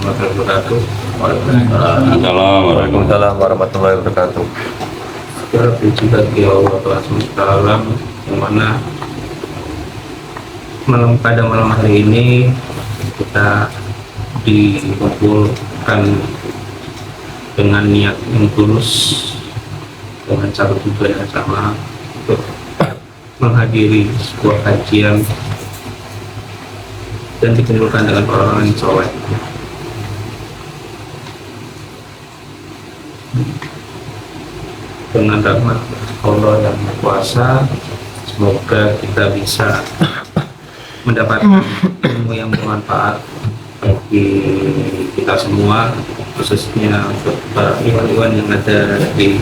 wabarakatuh. Waalaikumsalam warahmatullahi wabarakatuh. Segala puji bagi Allah SWT yang mana pada malam hari ini kita dikumpulkan dengan niat yang tulus, dengan satu tujuan yang sama untuk menghadiri sebuah kajian dan dikumpulkan dengan orang-orang yang soleh. Dengan rahmat Allah yang berkuasa, semoga kita bisa mendapatkan ilmu yang bermanfaat bagi kita semua, khususnya untuk para iwan-iwan yang ada di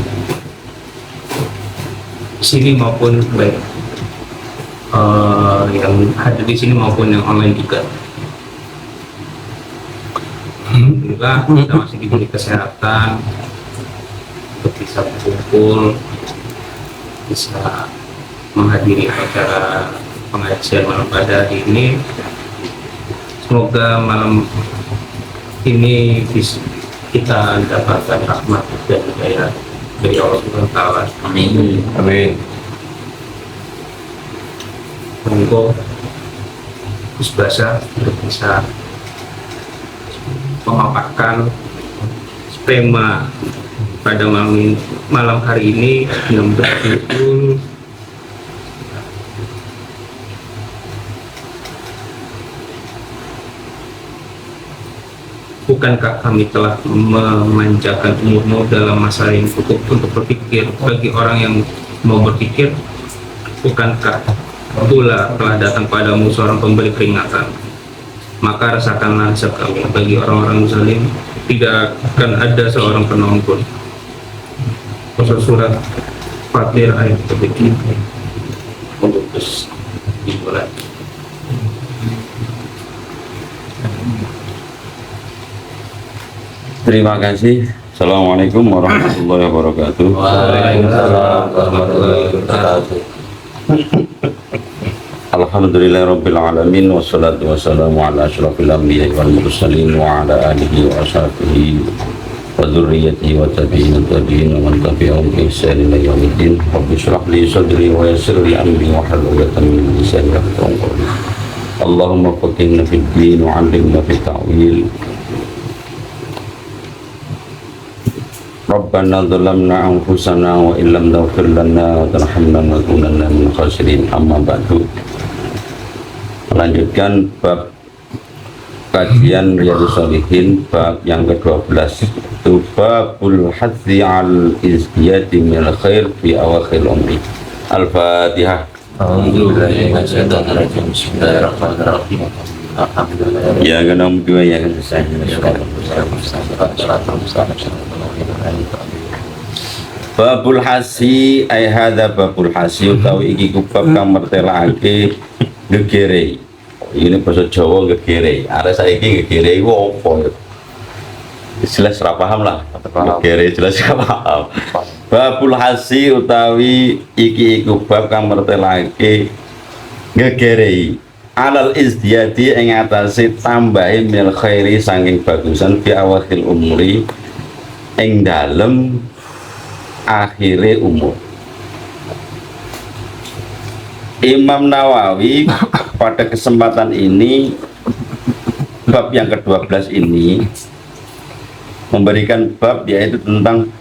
sini maupun baik yang ada di sini maupun yang online juga. Alhamdulillah kita masih diberi kesehatan untuk bisa berkumpul, bisa menghadiri acara pengajian malam pada hari ini. Semoga malam ini bisa kita mendapatkan rahmat dan hidayah dari Allah Subhanahu wa Ta'ala. Amin. Amin. Monggo Gus Basa untuk bisa memaparkan tema pada malam hari ini yang betul bukankah kami telah memanjakan umurmu dalam masa yang cukup untuk berpikir bagi orang yang mau berpikir? Bukankah pula telah datang padamu seorang pemberi peringatan? Maka rasakanlah nasib kami bagi orang-orang zalim, tidak akan ada seorang penolong pun. Surat Fatir ayat ketiga untuk terus dimulai. Terima kasih. Assalamualaikum warahmatullahi wabarakatuh. Waalaikumsalam warahmatullahi wabarakatuh. Alhamdulillahirabbil alamin wassalatu wassalamu ala asyrofil anbiya'i wal mursalin wa ala alihi wa ashabihi wa dzurriyyatihi wa tabi'in wa man tabi'ahum bi ihsan ila yaumiddin. Rabbi shrah li sadri wa yassir li amri wa hlul 'uqdatam min lisani yafqahu qawli. Allahumma faqihna fid din wa 'allimna fit ta'wil. Rabbana dhalamna anfusana wa illam taghfir lana wa tarhamna lanakunanna minal khasirin. Amma ba'du. Melanjutkan bab kajian Riyadhus Shalihin, bab yang ke-12, itu babul hadzi al izdiyadi minal khair fi awakhir umri. Al-Fatihah. Bismillahirrahmanirrahim. Ya kanam dua ya kan saya. Babul hasi ay hadza babul hasi utawi iki kubab kang mertelake gegere. Ini bahasa Jawa gegere. Are saiki gegere iku apa? Jelas ora paham lah. Gegere jelas ora paham. Babul hasi utawi iki bab kang mertelake gegere. Alal izdiyadi ing atase tambahi mil khairi saking bagusan fi awakhil umuri ing dalem akhire umur. Imam Nawawi pada kesempatan ini bab yang ke-12 ini memberikan bab yaitu tentang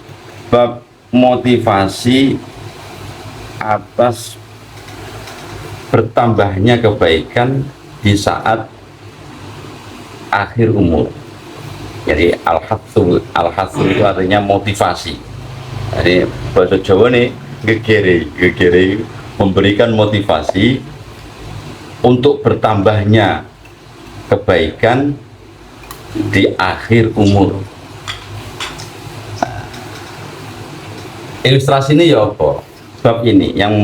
bab motivasi atas bertambahnya kebaikan di saat akhir umur. Jadi al-hatsul itu artinya motivasi. Jadi bahasa Jawa nih gegere memberikan motivasi untuk bertambahnya kebaikan di akhir umur. Ilustrasi ini ya apa? Bab ini yang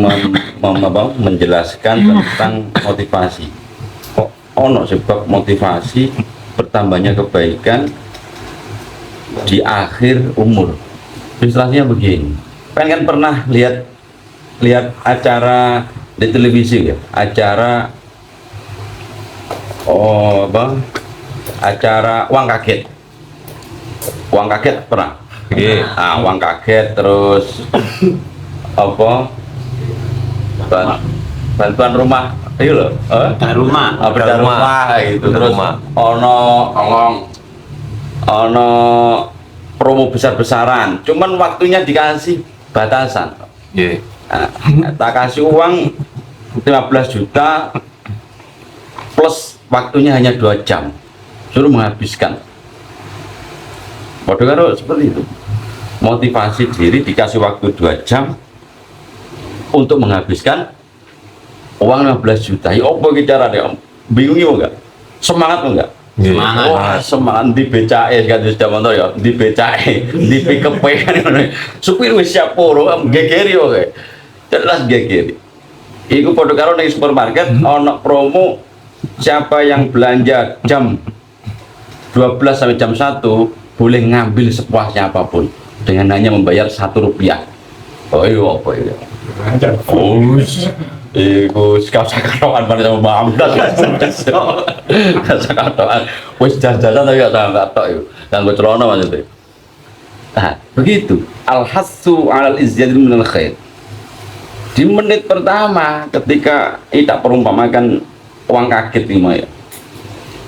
menjelaskan tentang motivasi. Kok ono sebab motivasi bertambahnya kebaikan di akhir umur. Ilustrasinya begini. Kan pernah lihat acara di televisi ya, acara acara uang kaget. Uang kaget pernah? Nggih. Uang kaget terus apa? Bantuan rumah, iya loh. Rumah. Bedah rumah gitu. Bedah Terus rumah. ono promo besar-besaran. Cuman waktunya dikasih batasan. Nggih. Tak kasih uang 15 juta plus waktunya hanya 2 jam. Suruh menghabiskan. Waduh karo seperti itu. Motivasi diri dikasih waktu 2 jam untuk menghabiskan uang 15 juta. Ya apa ki carane, Om? Bingung ya enggak? Semangat enggak? Nggih. Semangat. Wah, semangat di BCA kan sudah motor ya, di BCA, di pick up kan ngono. Supir wis siap poro, gegeri oke. Jelas gegeri. Iku padha karo ning supermarket ono promo siapa yang belanja jam 12 sampai jam 1 boleh ngambil sepuasnya apapun dengan hanya membayar Rp1. Oh iya apa itu? Oh, iku sekali-sekali pada sama Mamdas. Sekali-sekali wis jalan-jalan tapi gak tok iku. Kanggo celana maksudnya. Nah, begitu. Al-hassu 'alal izyad minal khair. Di menit pertama ketika kita perumpamakan uang kaget ini ya.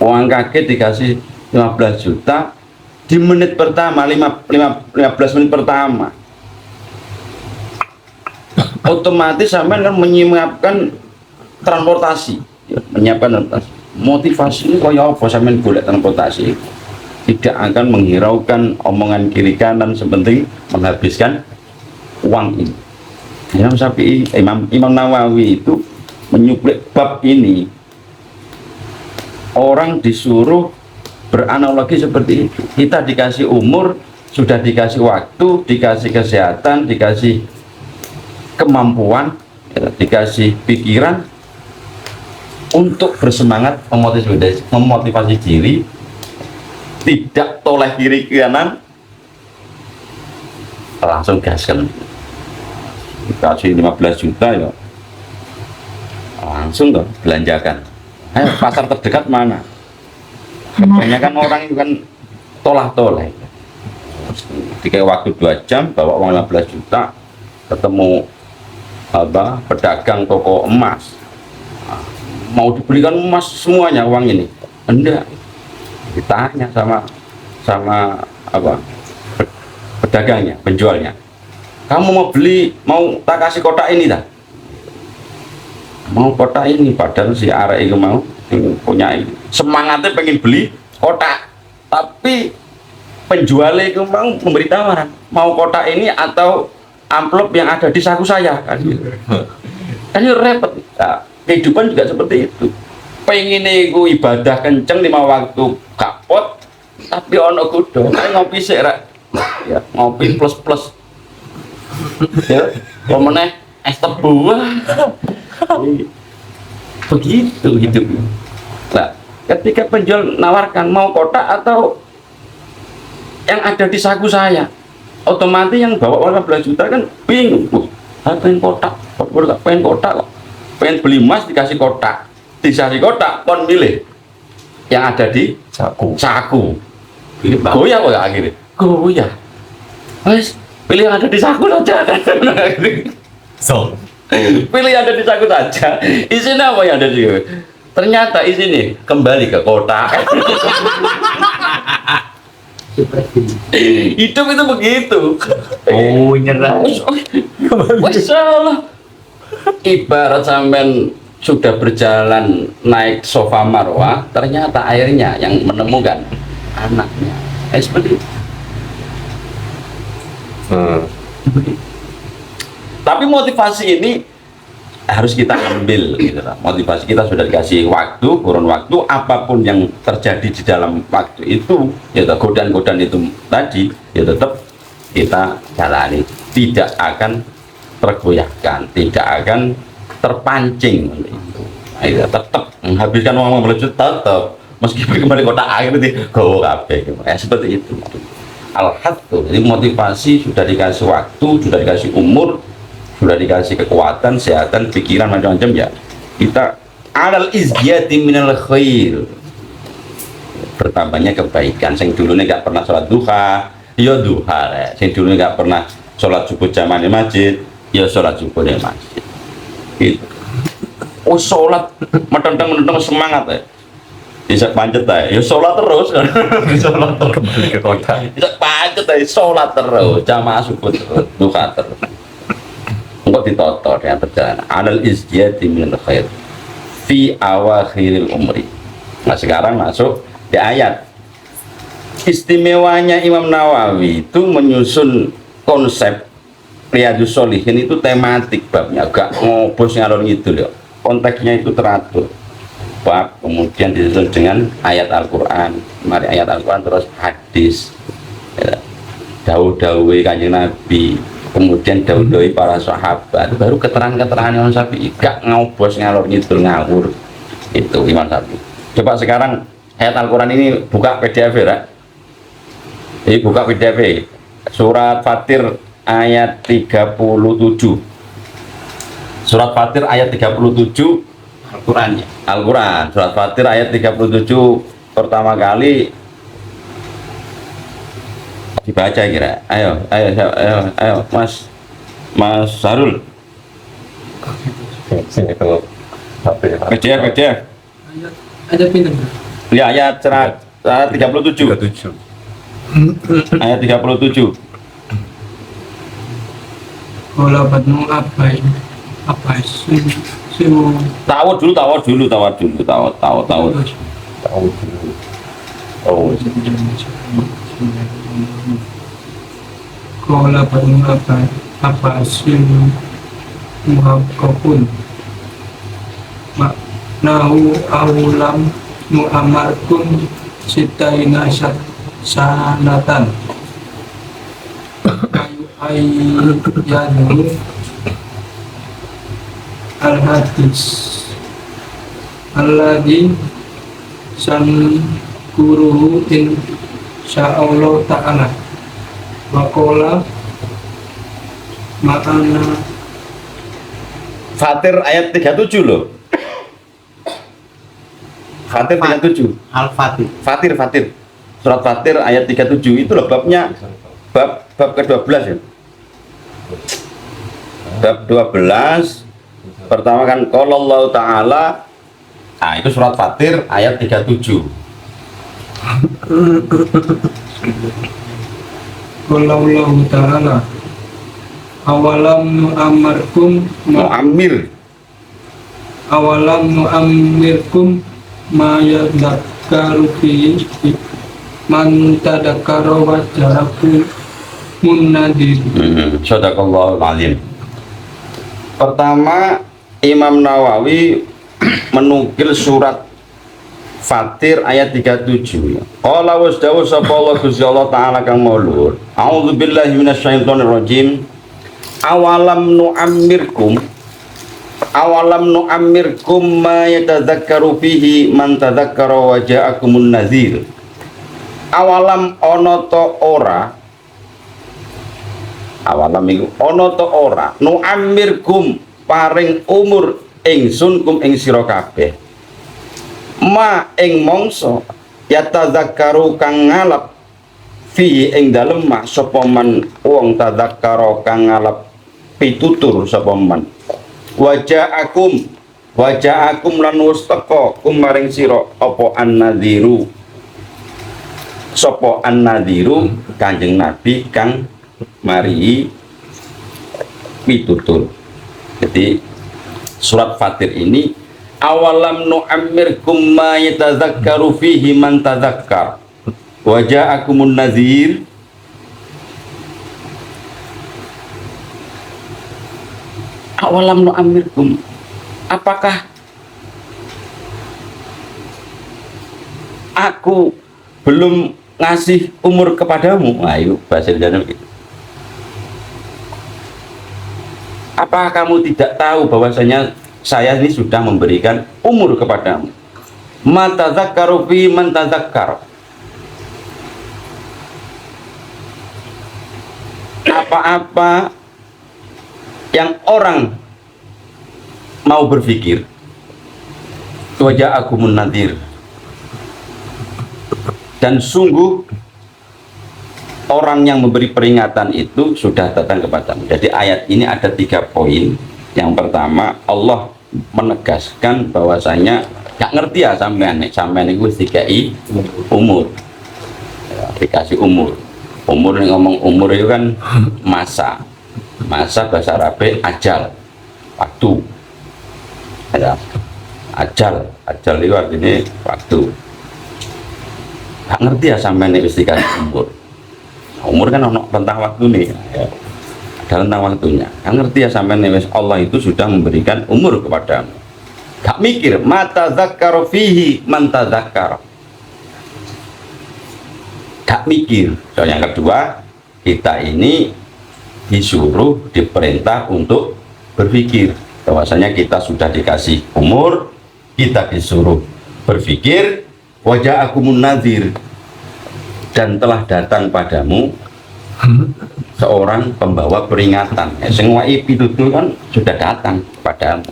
Uang kaget dikasih 15 juta di menit pertama 15 menit pertama otomatis sampean kan menyiapkan transportasi ya, menyiapkan transportasi. Motivasi ini kaya apa sampean golek transportasi tidak akan menghiraukan omongan kiri kanan, sepenting menghabiskan uang ini. Imam Syafi'i, Imam Nawawi itu menyuplik bab ini. Orang disuruh beranalogi seperti itu. Kita dikasih umur, sudah dikasih waktu, dikasih kesehatan, dikasih kemampuan, ya, dikasih pikiran untuk bersemangat memotivasi diri, tidak toleh kiri kanan, langsung gaskan. Dikasih 15 juta ya, langsung tuh belanjakan. Pasar terdekat mana? Kebanyakan orang itu kan tolah-toleh. Dikasih waktu 2 jam, bawa uang 15 juta, ketemu pedagang toko emas, mau dibelikan emas semuanya uang ini, enggak. Ditanya sama pedagangnya, penjualnya, kamu mau tak kasih kotak ini tak? Mau kotak ini, padahal si arek itu mau punya ini. Semangatnya pengen beli kotak, tapi penjualnya itu mau memberi tawaran, mau kotak ini atau amplop yang ada di saku saya kan gitu. Kan itu repot. Nah, kehidupan juga seperti itu. Pengen iku ibadah kenceng 5 waktu kapot, tapi ono kudo kan ngopi sik rek. Ya, ngopi plus. Ya, meneh es tebu. Begitu hidup. Nah, ketika penjual nawarkan mau kotak atau yang ada di saku saya, otomatis yang bawa 15 juta kan bingung. Saya pengen kotak kok. Pengen beli emas dikasih kotak. Dikasih kotak, kon milih yang ada di saku. Goyah kok akhirnya. Goyah. Wes, pilih yang ada di saku saja. So, Pilih yang ada di saku saja. Isinya apa yang ada di? Ternyata isinya kembali ke kotak. Hidup itu begitu. Oh, nyerah. Wes salah. Ibarat sampean sudah berjalan naik sofa marwah, ternyata airnya yang menemukan anaknya. Seperti itu. Tapi motivasi ini harus kita ambil gitu lah. Motivasi kita sudah dikasih waktu, kurun waktu, apapun yang terjadi di dalam waktu itu, ya godaan-godaan itu tadi, ya tetap kita jalani, tidak akan tergoyahkan, tidak akan terpancing. Nah, itu tetap menghabiskan uang berjuta, tetap meskipun kembali kota akhir itu gawe kabeh. Seperti itu. Alhamdulillah, jadi motivasi sudah dikasih waktu, sudah dikasih umur, sudah dikasih kekuatan, kesehatan, pikiran macam-macam, ya kita alal izyati minal khair, bertambahnya kebaikan. Sing dulunya nggak pernah sholat duha, ya duha ya. Sing dulunya nggak pernah sholat subuh jamaah di masjid, ya sholat subuh di masjid. Gitu. Oh sholat metenteng semangat ya. Bisa pancet ya sholat terus. Sholat terus. Kembali ke kota. Bisa pancet ya sholat terus, jamaah subuh terus, duha terus. Engkau ditoto dengan perjalanan. Adal izdiyati minal khair fi awakhiril umri. Nah sekarang masuk di ayat. Istimewanya Imam Nawawi itu menyusun konsep Riyadhus Shalihin itu tematik babnya, gak ngobos ngalor ngidul ya. Konteksnya itu teratur. Bab kemudian disusun dengan ayat Al-Qur'an. Mari ayat Al-Qur'an terus hadis. Ya. Dawuh-dawuh Kanjeng Nabi, kemudian dawuh-dawuh para sahabat, baru keterangan-keterangan Imam Syafi'i, gak ngobos ngalor ngidul ngawur. Itu Imam Syafi'i. Coba sekarang ayat Al-Qur'an ini buka PDF ya. Ini buka PDF. Surat Fatir ayat 37. Surat Fatir ayat 37 Al-Qurannya. Al-Quran. Surat Fatir ayat 37 pertama kali dibaca kira. Ayo Mas Sarul. Sini kalau HP. PDF. Ada pinter. Ya ayat 37. 37. Ayat 37. Kalau batmu apa sih Tawud dulu. Tahu dulu. Oh, kalau batmu apa sih muhakkakun maknahu awlam mu'amarkum sitaina sanatan ayyadu al-hadis alladhi sankuruhu insya'allah ta'ala waqala ma'ana Fatir ayat 37 loh. Fatir 37. Al-Fatih. Fatir. Surat Fatir ayat 37 itu loh babnya. Bab ke-12 ya. Bab 12 pertama kan qala Allah Ta'ala. Nah, itu surat Fatir ayat 37. qala Allah ta'ala awalam nu'ammarkum nu'ammirkum ma yadhakkaru fihi man tadakkara wa ja'akum munnadir. Shadaqallahul azim. Pertama Imam Nawawi menukil surat Fatir ayat 37. Qala wasdawu sapa Allah Gusti Allah taala kang maulur. A'udzubillahi minasyaitonirrajim. Awalam nu'ammirkum ma yatadzakkaru fihi man tadzakkara wa ja'akumun nadhir. Awalam ana ta ora nu'ammirkum paring umur ingsun kum ing sira kabeh ma ing mongso yatadzakkaru kang ngalap fi ing dalem mak sapa man wong tadzakkara kang ngalap pitutur sapa man waja'akum lan wis teka kum maring sira apa an-nadhiru sapa an-nadhiru Kanjeng Nabi kang mari pitutur. Jadi surat Fatir ini awalam nu'ammirkum ma yatadzakkaru fihi man tadzakkar wa ja'akumun nadhir. Awalam nu'ammirkum, apakah aku belum ngasih umur kepadamu? Ayo bahasa Indonesia begitu. Apakah kamu tidak tahu bahwasanya saya ini sudah memberikan umur kepadamu? Ma tadzakkaru fi man tadzakkar. Apa-apa yang orang mau berpikir, wajah aku munadhir, Dan sungguh orang yang memberi peringatan itu sudah datang kepadamu. Jadi ayat ini ada 3 poin. Yang pertama, Allah menegaskan bahwasanya gak ngerti ya sampean itu dikai umur. Ya, dikasih umur. Umur yang ngomong umur itu kan masa bahasa Arabnya ajal, waktu. Ya, ajal itu artinya waktu. Gak ngerti ya sampean itu dikasih umur. Umur kan ono tentang waktu nih ya. Ada tentang waktunya. Kan ngerti ya sampai nih Allah itu sudah memberikan umur kepadamu. Gak mikir mata zakar fihi man tadzakkar. Gak mikir. So, yang kedua, kita ini disuruh diperintah untuk berpikir bahwasanya kita sudah dikasih umur, kita disuruh berpikir. Wajah akumun nadhir, dan telah datang padamu seorang pembawa peringatan. Semua pitutur kan sudah datang padamu.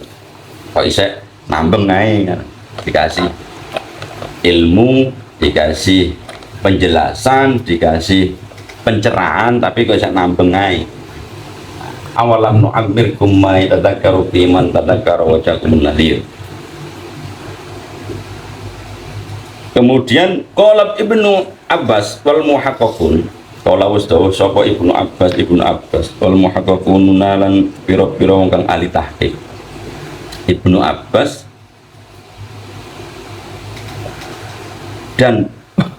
Kok isek nambeng naik kan? Dikasih ilmu, dikasih penjelasan, dikasih pencerahan, tapi kok isek nambeng naik. Awalam nu'ammirkum ma yatadzakkaru fi man tadzakkara wa ja'akumun nadhir. Kemudian qala Ibnu Abbas wal muhaqqaqun, qala wastawa sapa Ibnu Abbas wal muhaqqaqun nalan pira-pira wong kang ahli tahqiq. Ibnu Abbas dan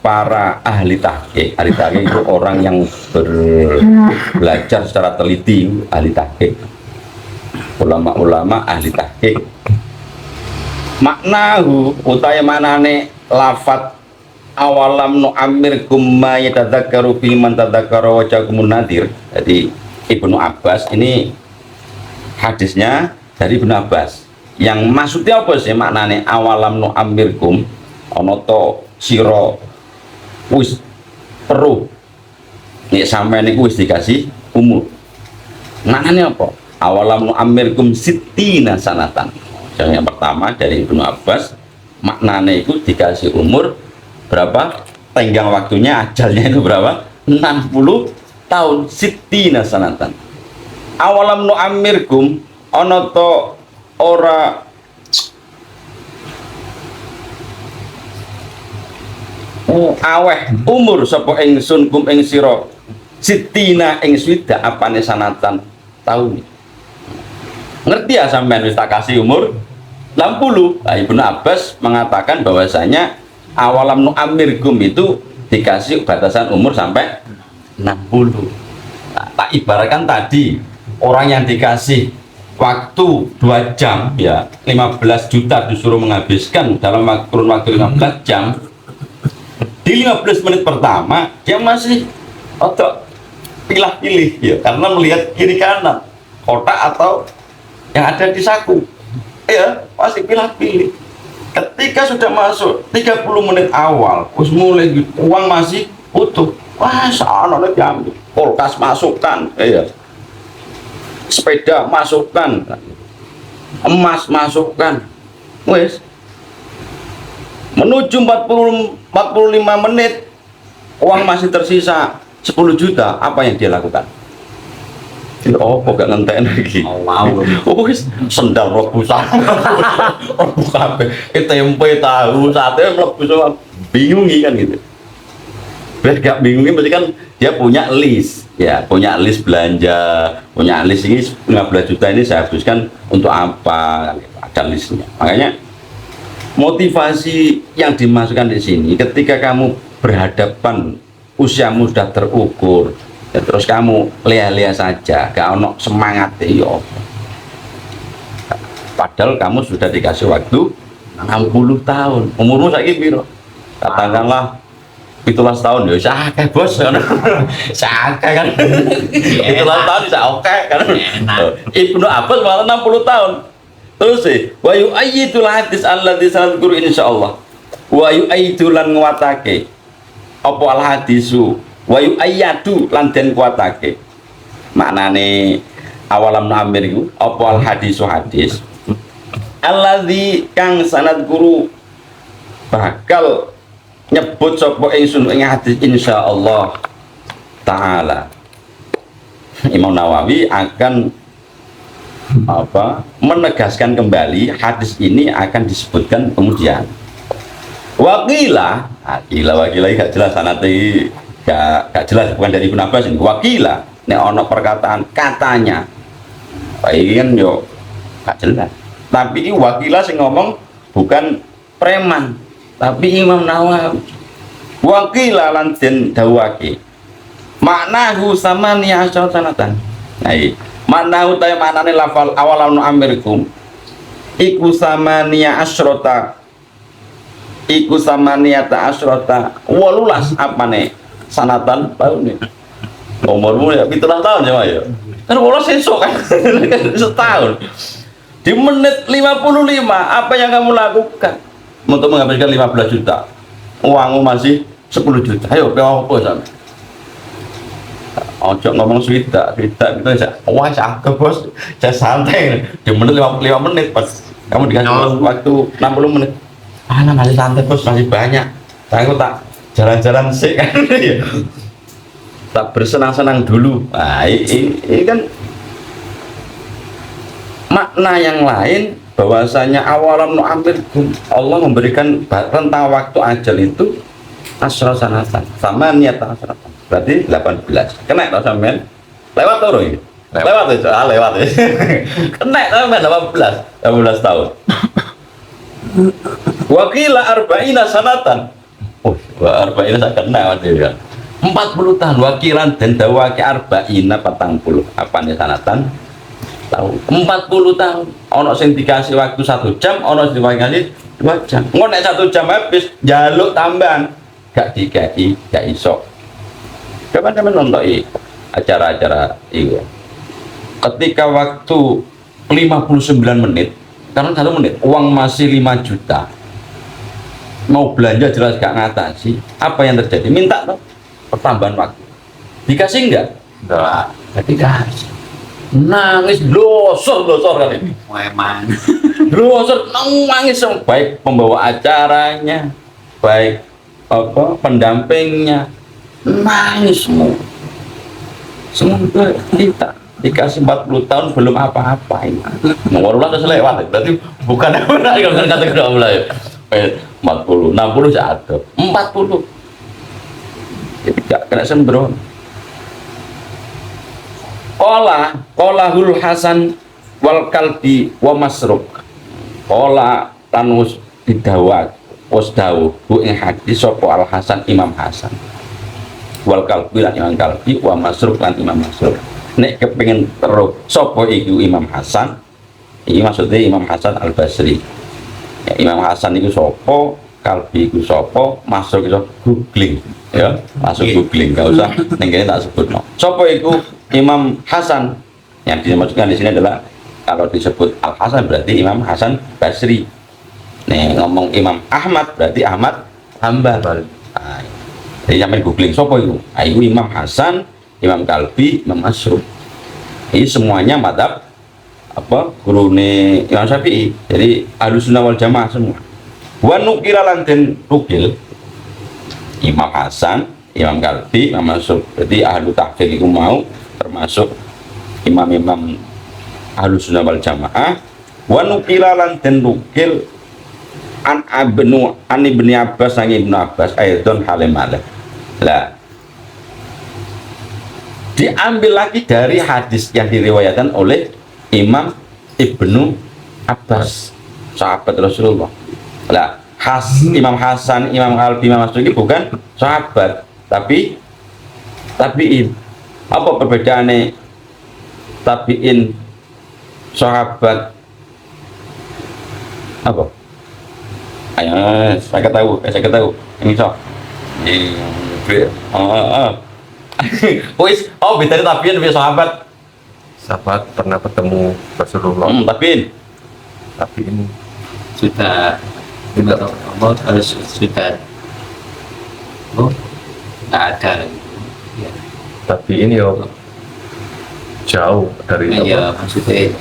para ahli tahqiq itu orang yang belajar secara teliti, ahli tahqiq, ulama-ulama ahli tahqiq. Maknahu utahe manane lafat awalam nu'ammirkum ma yatadzakkaru fi man tadzakkara wa ja'akumun nadhir. Jadi Ibnu Abbas ini hadisnya dari Ibnu Abbas. Yang maksudnya apa sih maknane awalam nu'ammirkum, ana to sira wis perlu nek sampeyan niku wis dikasih umur. Maknanya apa? Awalam nu'ammirkum sittina sanatan. Yang pertama dari Ibnu Abbas, maknanya itu dikasih umur berapa, tenggang waktunya, ajalnya itu berapa, 60 tahun, sittina sanatan. Awalam nu'ammirkum ana to ora aweh umur sapa ingsun kum ing sira sittina ing swida apane sanatan tahun. Ngerti ya sampean wis tak kasih umur 60. Nah, Ibnu Abbas mengatakan bahwasanya awalam nu'ammirkum itu dikasih batasan umur sampai 60. Nah, tak ibaratkan tadi orang yang dikasih waktu 2 jam ya 15 juta disuruh menghabiskan dalam kurun waktu 15 jam. Di 15 menit pertama dia masih otak pilih-pilih ya, karena melihat kiri kanan kotak atau yang ada di saku ya, masih pilih-pilih. Ketika sudah masuk 30 menit awal terus mulai uang masih utuh, wah sana diambil, kulkas masukkan ya, sepeda masukkan, emas masukkan, wes menuju 45 menit uang masih tersisa 10 juta, apa yang dia lakukan? Oh, kok gak ngenteni lagi? Oh, wis sendal mlebu sana. Mlebu kabeh. Tempe, tahu, sate mlebu semua. Bingungi kan gitu. Biar gak bingungi berarti kan dia punya list. Ya, punya list belanja, punya list ini 15 juta ini saya habiskan untuk apa? Ada listnya. Makanya motivasi yang dimasukkan di sini ketika kamu berhadapan usiamu sudah terukur, ya, terus kamu lea-lea saja, gak ono semangat yo. Padahal kamu sudah dikasih waktu 60 tahun. Umurmu saiki piro? Katakanlah 17 tahun ya, sakeh bos. Sakeh kan. 17 tahun bisa oke kan. Ibnu Abbas malah 60 tahun. Terus sih, wa yu'ayyidul hadis alladzi sanadkuru insyaallah. Wa yu'ayyidu lan nguatake apa al hadisu wa yu'ayyadu lan den kuatake. Maknane awalam nu'ammir iku apa al hadisu hadis alladzi kang sanadkuru bakal nyebut sapa ingsun ing hadis insyaallah taala. Imam Nawawi akan menegaskan kembali hadis ini akan disebutkan kemudian. Wakila gak jelas nanti gak jelas, bukan dari Ibnu Abbas ini. Wakila nek ono perkataan katanya. Ini kan yo gak jelas. Tapi ini wakila sing ngomong bukan preman, tapi Imam Nawawi. Wakila lan den dawuhake. Maknahu samaniya sanatan. Nah, maknahu ta maknane lafal awalan amirkum iku samaniya asyrota. Iku samaniyata asyrota 18 apane sanatan tahun ini. Umurmu ya 17 tahun ya, ya. Kan bolos sesuk kan setahun. Di menit 55 apa yang kamu lakukan untuk menghabiskan 15 juta? Uangmu masih 10 juta. Ayo apa sampe? Ojo ngomong swida gitu aja. Wah, cakep bos. Saya santai. Di menit 55 menit pas kamu dikasih waktu 60 menit. Masih santai bos, masih banyak. Aku tak jalan-jalan sih kan. Tak bersenang-senang dulu. Nah, ini kan makna yang lain bahwasanya awalam nu'amirkum, Allah memberikan rentang waktu ajal itu asra sanatan sama niat asratan, berarti 18. Kena tak sampean? Lewat turu ya? Lewat itu, lewat ya. Kena sampean 18 tahun. Wakila arba'ina sanatan. Oh, arba'ina sak kena ya. 40 tahun wakilan dan dawaki arba'ina 40. Apa nih sanatan? Tahun 40 tahun. Ono sing dikasih waktu 1 jam, ono sing dikasih 2 jam. Ngono nek 1 jam habis jaluk tambahan. Gak dikai, gak iso. Coba teman nonton acara-acara itu. Ketika waktu 59 menit, karena 1 menit, uang masih 5 juta. Mau belanja jelas gak ngatasi. Apa yang terjadi? Minta tuh pertambahan waktu. Dikasih enggak? Enggak. Dikasih. Nangis losor kali. Memang. Losor nangis baik pembawa acaranya, baik pendampingnya, nangis semua kita dikasih 40 tahun belum apa-apa ini. Nomor ulang terus lewat, berarti bukan benar kalau kata mulai 40, 60 jatuh 40 tidak kena sembrono. Qolahul Hasan wal Kalbi wa Masruk. Qola tanus didawat was dawuh bu ing hadis sapa Al Hasan Imam Hasan wal Kalbi lan Imam Kalbi wa Masruk lan Imam Masruk. Nek kepengin terus sapa iku Imam Hasan, iki maksudnya Imam Hasan Al Basri. Ya, Imam Hasan itu sapa, Kalbi itu sapa, Masruk itu googling ya, masuk googling enggak usah ning kene tak sebutno. Sapa iku Imam Hasan? Yang dimaksudkan di sini adalah kalau disebut Al Hasan berarti Imam Hasan Basri. Nih ngomong Imam Ahmad berarti Ahmad Hambal. Nah, jadi sampai googling sapa itu? Nah, itu Imam Hasan, Imam Kalbi, Imam Masruk. Ini semuanya madhab gurune Imam Syafi'i. Jadi Ahlussunnah wal Jamaah semua. Wa nukila lan den nukil Imam Hasan, Imam Kalbi, Imam Masruk. Jadi ahlu tahqiq iku mau termasuk imam-imam Ahlussunnah wal Jamaah. Wa nukila lan den nukil an Ibnu Abbas sang Ibnu Abbas aidon halimale. Lah diambil lagi dari hadis yang diriwayatkan oleh Imam Ibnu Abbas, sahabat Rasulullah. Lah Imam Hasan, Imam Kalbi, Imam Masruk ini bukan sahabat, tapi tabiin. Apa perbedaannya tabiin sahabat? Apa? Ayo, saya ketahui. Ini so. Wis, bedanya tabiin sama sahabat. Sahabat pernah ketemu Rasulullah. Tapi ini sudah Allah harus sudah nggak ada lagi. Ya. Tapi ini jauh dari Ya, maksudnya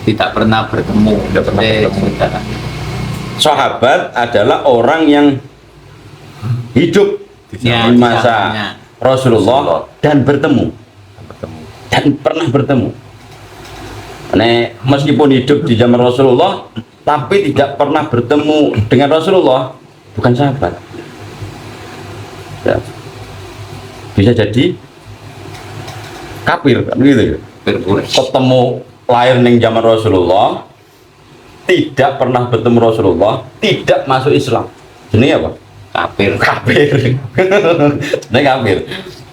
tidak pernah bertemu. Tidak pernah bertemu. Sudah. Sahabat adalah orang yang hidup Ya, di masa zamannya. Rasulullah dan bertemu bertemu. dan pernah bertemu. Meskipun hidup di zaman Rasulullah tapi tidak pernah bertemu dengan Rasulullah, bukan sahabat. Ya. Bisa jadi kafir kan gitu ya. Berbuat. Ketemu lahir ning zaman Rasulullah, tidak pernah bertemu Rasulullah, tidak masuk Islam. Jenenge apa? Kafir. Kafir. Jenenge kafir.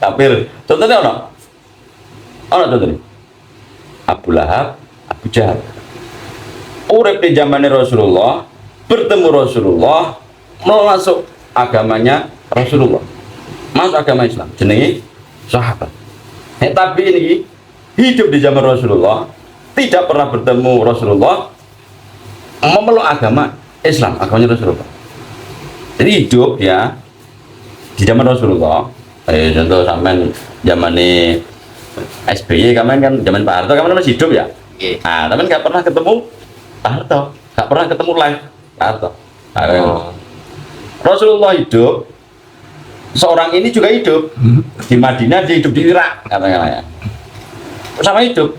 Kafir. Contohnya ono? Ono contohnya. Abu Lahab, Abu Jahal. Urip di zamannya Rasulullah, bertemu Rasulullah, masuk agamanya Rasulullah. Masuk agama Islam. Jenenge sahabat. Tapi ini hidup di zaman Rasulullah, tidak pernah bertemu Rasulullah, memeluk agama Islam, agamanya Rasulullah. Jadi hidup ya di zaman Rasulullah. Contoh sampean zamane SBY, kalian kan zaman Pak Harto, kalian masih hidup ya. Iya. Nah, tapi nggak pernah ketemu Pak Harto, nggak pernah ketemu live Pak Harto. Nah, Rasulullah hidup, seorang ini juga hidup di Madinah, dia hidup di Irak, katanya. Sama hidup,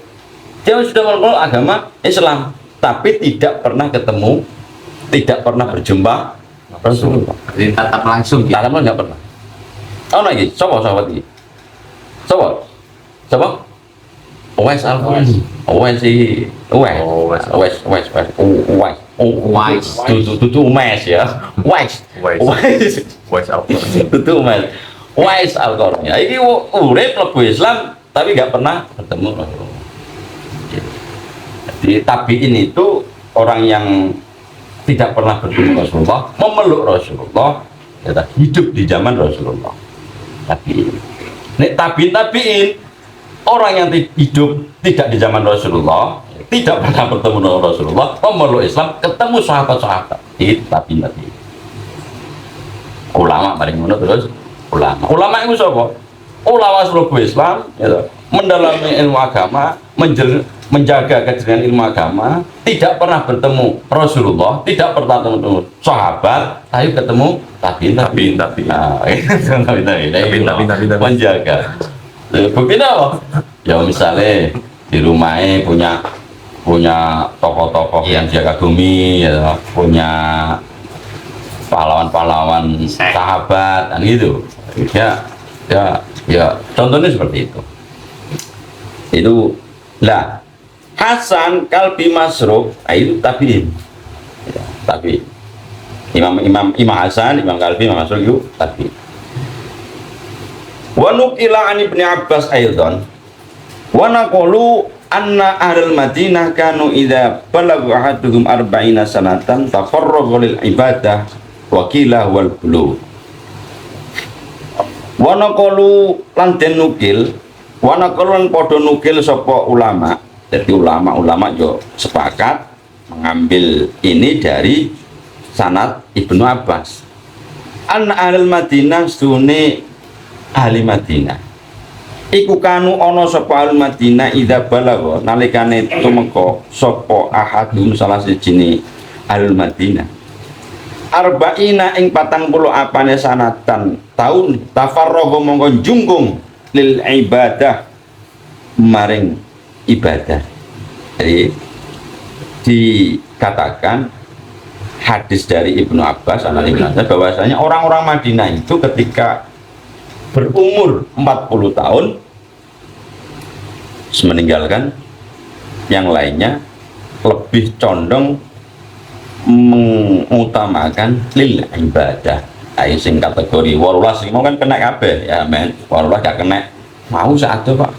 dia sudah memeluk agama Islam, tapi tidak pernah ketemu, tidak pernah berjumpa Rasulullah. Jadi tatap langsung gitu. Tatap nggak pernah. Oh lagi, coba sahabat ini, coba. Uwais Al-Qarni. Uwais sih, Uwais. Tutu Uwais ya. Uwais. Tutu Uwais. Uwais Al-Qarni. Ini urip mlebu Islam tapi nggak pernah bertemu Rasulullah. Jadi tabiin itu orang yang tidak pernah bertemu Rasulullah, memeluk Rasulullah, ya, hidup di zaman Rasulullah. Tabiin orang yang hidup tidak di zaman Rasulullah, tidak pernah bertemu dengan Rasulullah, memeluk Islam, ketemu sahabat-sahabat. Itu tabiin. Ulama paling ngono terus ulama itu siapa? Ulama seluruh Islam, ya, mendalami ilmu agama, menjaga kejernihan ilmu agama, tidak pernah bertemu Rasulullah, tidak pernah bertemu sahabat, tapi ketemu tabiin. Menjaga. Buktinya apa? Ya misalnya di rumahnya punya tokoh-tokoh yang dia kagumi, ya, punya pahlawan-pahlawan sahabat, kan gitu. Ya, contohnya seperti itu. Itu lah. Hasan Kalbi Masruk, itu tabiin. Ya, tabiin. Imam Hasan, Imam Kalbi, Imam Masruk itu tabiin. Wa nuqila an Ibnu Abbas aidan wa naqulu anna ahlul Madinah kanu idza balagu ahaduhum arba'ina sanatan tafarragu lil ibadah wa qila wal bulugh. Wa naqulu lan den nukil, wa naqulu lan padha nukil sapa ulama. Jadi ulama yo sepakat mengambil ini dari sanad Ibnu Abbas. Anna ahlul Madinah sune ahli Madinah iku kanu ana sapa ahli Madinah idza balagha nalikane tumeka sapa ahadun salah sijine ahli Madinah arba'ina ing 40 apane sanatan taun tafarraga mongko jungkung lil ibadah maring ibadah. Jadi dikatakan hadis dari Ibnu Abbas bahwasanya orang-orang Madinah itu ketika berumur 40 tahun meninggalkan yang lainnya lebih condong mengutamakan lil ibadah. Ayo sing kategori 18 mau kan kena kabeh ya men. 18 gak kena. Mau saat itu Pak.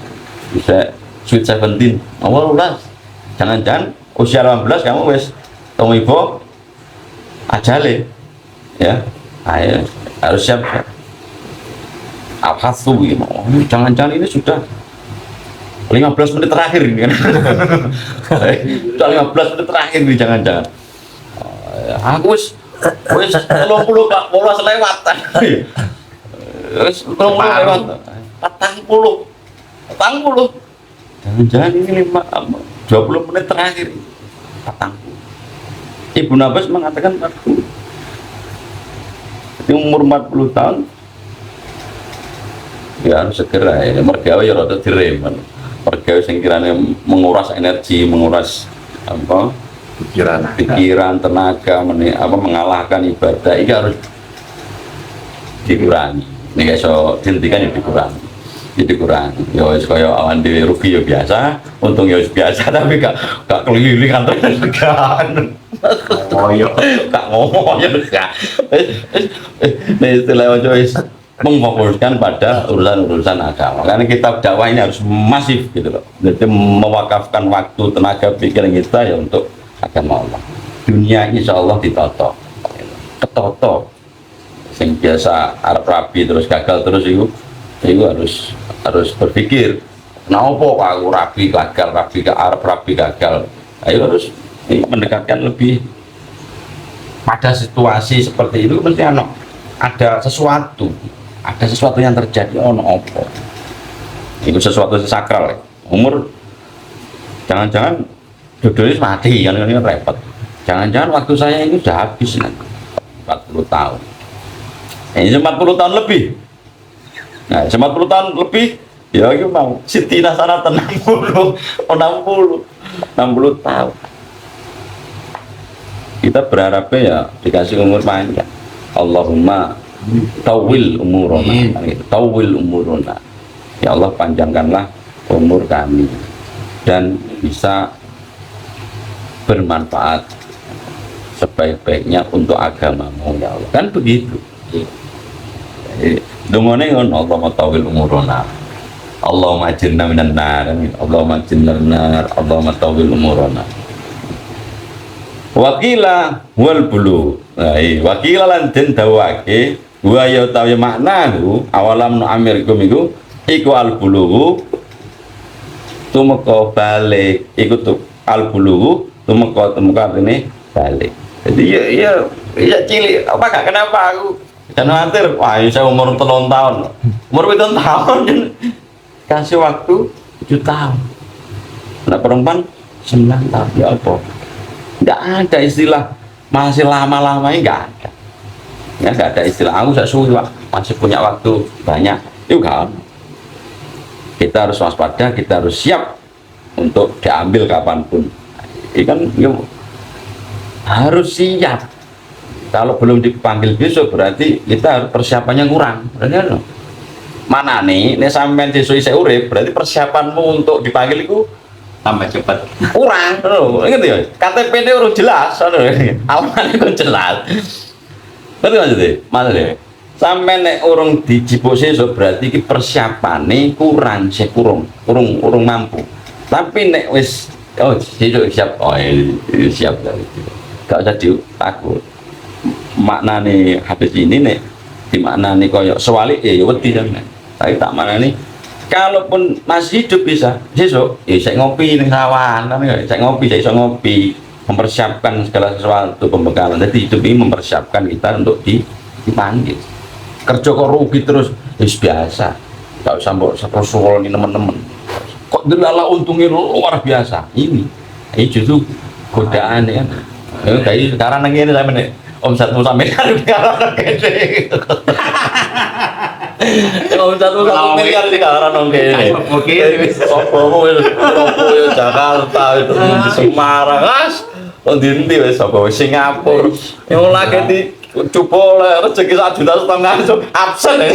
Bisa sweet 17. 18. Jangan-jangan usia 18 kamu wis tong ibu ajale. Ya. Ayo harus siap. Alhasu gitu. Jangan-jangan ini sudah 15 menit terakhir ini kan. Sudah 15 menit terakhir nih jangan-jangan. Aku wis 30 Pak, 18 lewat. Wis 30 lewat. 40. Jangan-jangan ini 20 menit terakhir. 40. Ibnu Abbas mengatakan 40. di umur 40 tahun ya harus segera ya mergawe ya rada diremen mergawe sing kirane menguras energi menguras apa pikiran tenaga mengalahkan ibadah ini harus dikurangi ini gak iso dihentikan ya dikurangi ya wis kaya awan dhewe rugi ya biasa untung ya wis biasa tapi gak keliling kantor gak ngomong gak nah istilah ojo wis memfokuskan pada urusan agama karena kita dakwah ini harus masif gitu loh jadi mewakafkan waktu tenaga pikiran kita ya untuk agama Allah dunia insya Allah ditoto ketoto yang biasa Arab rapi terus gagal terus itu harus berpikir kenapa aku rapi gagal Arab rapi gagal ayo harus mendekatkan lebih pada situasi seperti itu mesti ada sesuatu yang terjadi apa itu sesuatu sakral ya. Umur jangan-jangan jodohnya mati kan ini repot jangan-jangan waktu saya ini sudah habis nanti 40 tahun ini 40 tahun lebih nah 40 tahun lebih ya itu mau Siti Nasana 60 tahun kita berharapnya ya dikasih umur panjang Allahumma tawil umurona ya Allah panjangkanlah umur kami dan bisa bermanfaat sebaik-baiknya untuk agamamu ya Allah kan begitu dungane ngono Allahumma tawil umurona Allahumma ajirna minan nar Allahumma ajirna minan nar Allahumma tawil umurona wakila wal bulu wakila lan den dawake wa ya utawi maknahu awalam nu amirkum iku al bulu tumeka balik iku al bulu tumeka artine balik jadi ya cilik apa gak kenapa aku dan khawatir wah saya umur 3 tahun umur 7 tahun kasih waktu 7 tahun anak perempuan 9 tahun ya apa nggak ada istilah masih lama-lama ini nggak ada ya nggak ada istilah aku suwi masih punya waktu banyak itu kan kita harus waspada kita harus siap untuk diambil kapanpun ini kan ya, harus siap kalau belum dipanggil besok berarti kita harus persiapannya kurang berarti kan mana nih sampean sesuk isih urip berarti persiapanmu untuk dipanggil itu tambah cepat kurang inget ya KTP ini urung jelas alamatnya kok jelas betul maksudnya sampai nek urung dijipuk sesuk berarti ki persiapane kurang urung mampu tapi nek wis sesuk siap siap gak usah takut maknane habis ini nek dimaknani koyok sewalik ya wedi sampean tapi tak maknani kalaupun masih hidup bisa besok ya saya ngopi ning sawan kan saya ngopi saya iso ngopi mempersiapkan segala sesuatu pembekalan jadi hidup ini mempersiapkan kita untuk dipanggil kerja kok rugi terus biasa gak usah mbok seprosul teman-teman kok delala untungnya luar biasa ini justru godaan ya kayak sekarang lagi ini sampai nih omsetmu sampai sekarang gede omsetmu 1 miliar sekarang dong kayaknya oke sopomu ya Jakarta itu di Semarang di wis apa Singapura yang lagi di coba rezeki 1,5 juta absen ya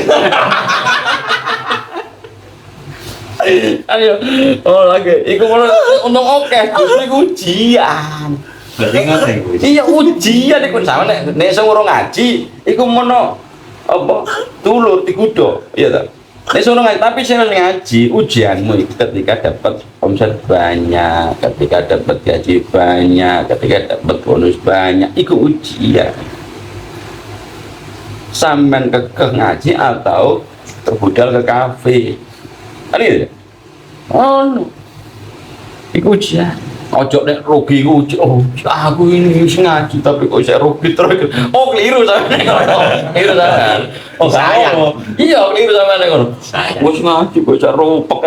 ayo lagi iku untung oke justru iku ujian berarti ngerti iya ujian iku sama nek sing urung ngaji iku mono apa tulur dikudo iya ta nek sono ngaji tapi sing ngaji ujianmu ketika dapat omset banyak ketika dapat gaji banyak ketika dapat bonus banyak iku ujian sampean kekeh ngaji atau terbudal ke kafe ini no iku ujian ojo nek rugi ku aku ini ngaji tapi kok saya rugi terus keliru sampean keliru sampean sayang iya keliru sampean ngono wis ngaji kok saya rupek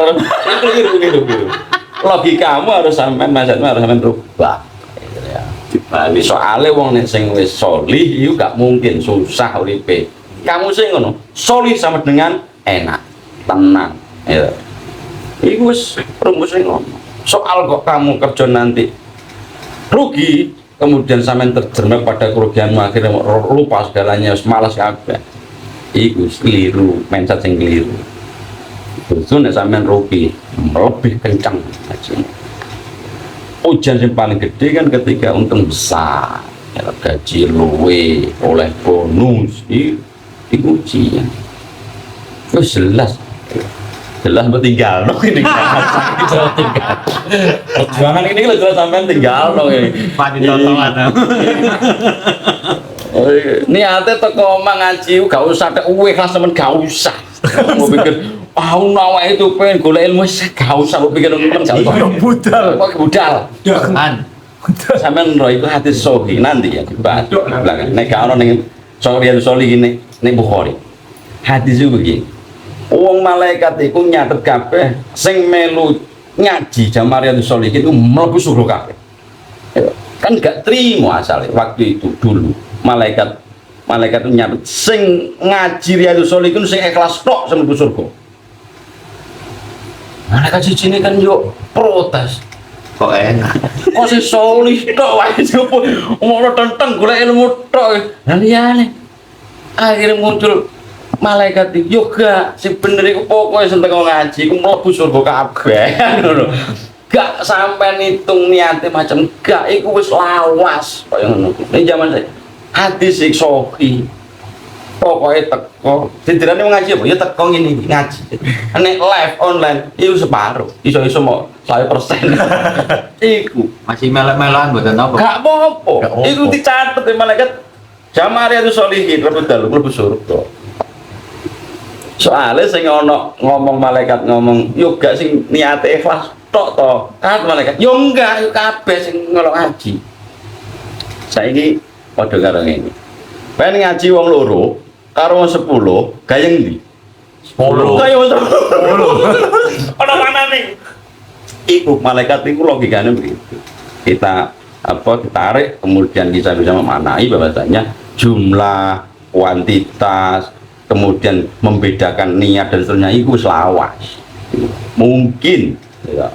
keliru logikamu harus sampean mindsetmu harus sampean rubah ya dibalik soalnya wong nek sing wis sholih iku gak mungkin susah uripe kamu sing ngono solih sama dengan enak tenang ya iku wis rumusnya ngono soal kok kamu kerja nanti rugi kemudian sampean terjebak pada kerugianmu akhirnya lupa segalanya malas kabeh iku keliru mindset sing keliru justru nek sampean rugi lebih kencang ujian yang paling gede kan ketika untung besar ya, gaji luwe oleh bonus itu ujian itu jelas bertinggal dong ini perjuangan ini kalau jelas sampai tinggal dong ini Padi totoan. niatnya teko omah ngaji gak usah tak kelas temen gak usah mau pikir nawa itu pengen golek ilmu gak usah mau pikir temen gak usah budal Jangan. sampean roh itu hati sohi nanti ya dibahas belakang nek gak ono ning Riyadhus Shalihin ning Bukhari hati itu begini wong malaikat iku nyatet kabeh sing melu ngaji jamaah Riyadhus Shalihin itu mlebu surga kabeh kan gak terima asalnya waktu itu dulu malaikat itu nyatet sing ngaji Riyadhus Shalihin sing ikhlas tok sing mlebu surga malaikat siji kan yo protes Kok enak. kok sing solih tok wae jopo ngono tenteng golek ilmu tok lha liyane akhirnya muncul malaikat iki yo gak sing bener iku pokoke sing teko ngaji iku mlebu surga kabeh ngono gak sampai nitung niate macam gak iku wis lawas kaya ngono ning jaman saiki hadis sing sahih pokoke teko didirane ngaji apa ya teko ngene ngaji nek live online iku separuh iso-iso mau 100% iku Masih melek-melekan mboten apa. gak apa-apa iku dicatet di malaikat jamaah Riyadhus Shalihin mlebu surga soalnya sing ono ngomong malaikat ngomong yo gak sing niate ikhlas tok to kan malaikat yo enggak yo kabeh sing ngelok ngaji saiki padha karo ngene pengen ngaji wong loro karo wong 10 gayeng ndi 10 kaya wong 10 ana manane iku malaikat iku logikanya begitu kita ditarik kemudian kita bisa memanai bahwasanya jumlah kuantitas kemudian membedakan niat dan seterusnya itu selawas mungkin ya,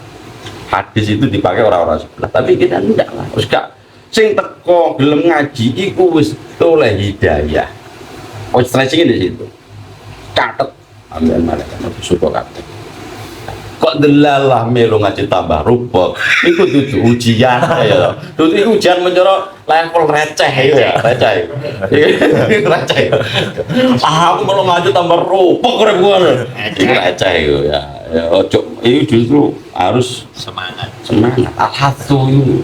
hadis itu dipakai orang-orang sebelah tapi kita enggak lah terus gak sing teko gelem ngaji iku wis oleh hidayah stretching di situ catet ambil malaikat syukur kabeh kok delalah melu ngaji tambah rubok iku dudu ujian ya dudu ujian menjara level receh ya receh aku kalau ngaji tambah rubok rek ngono iku receh ya ojo itu justru harus Semangat. alhasil itu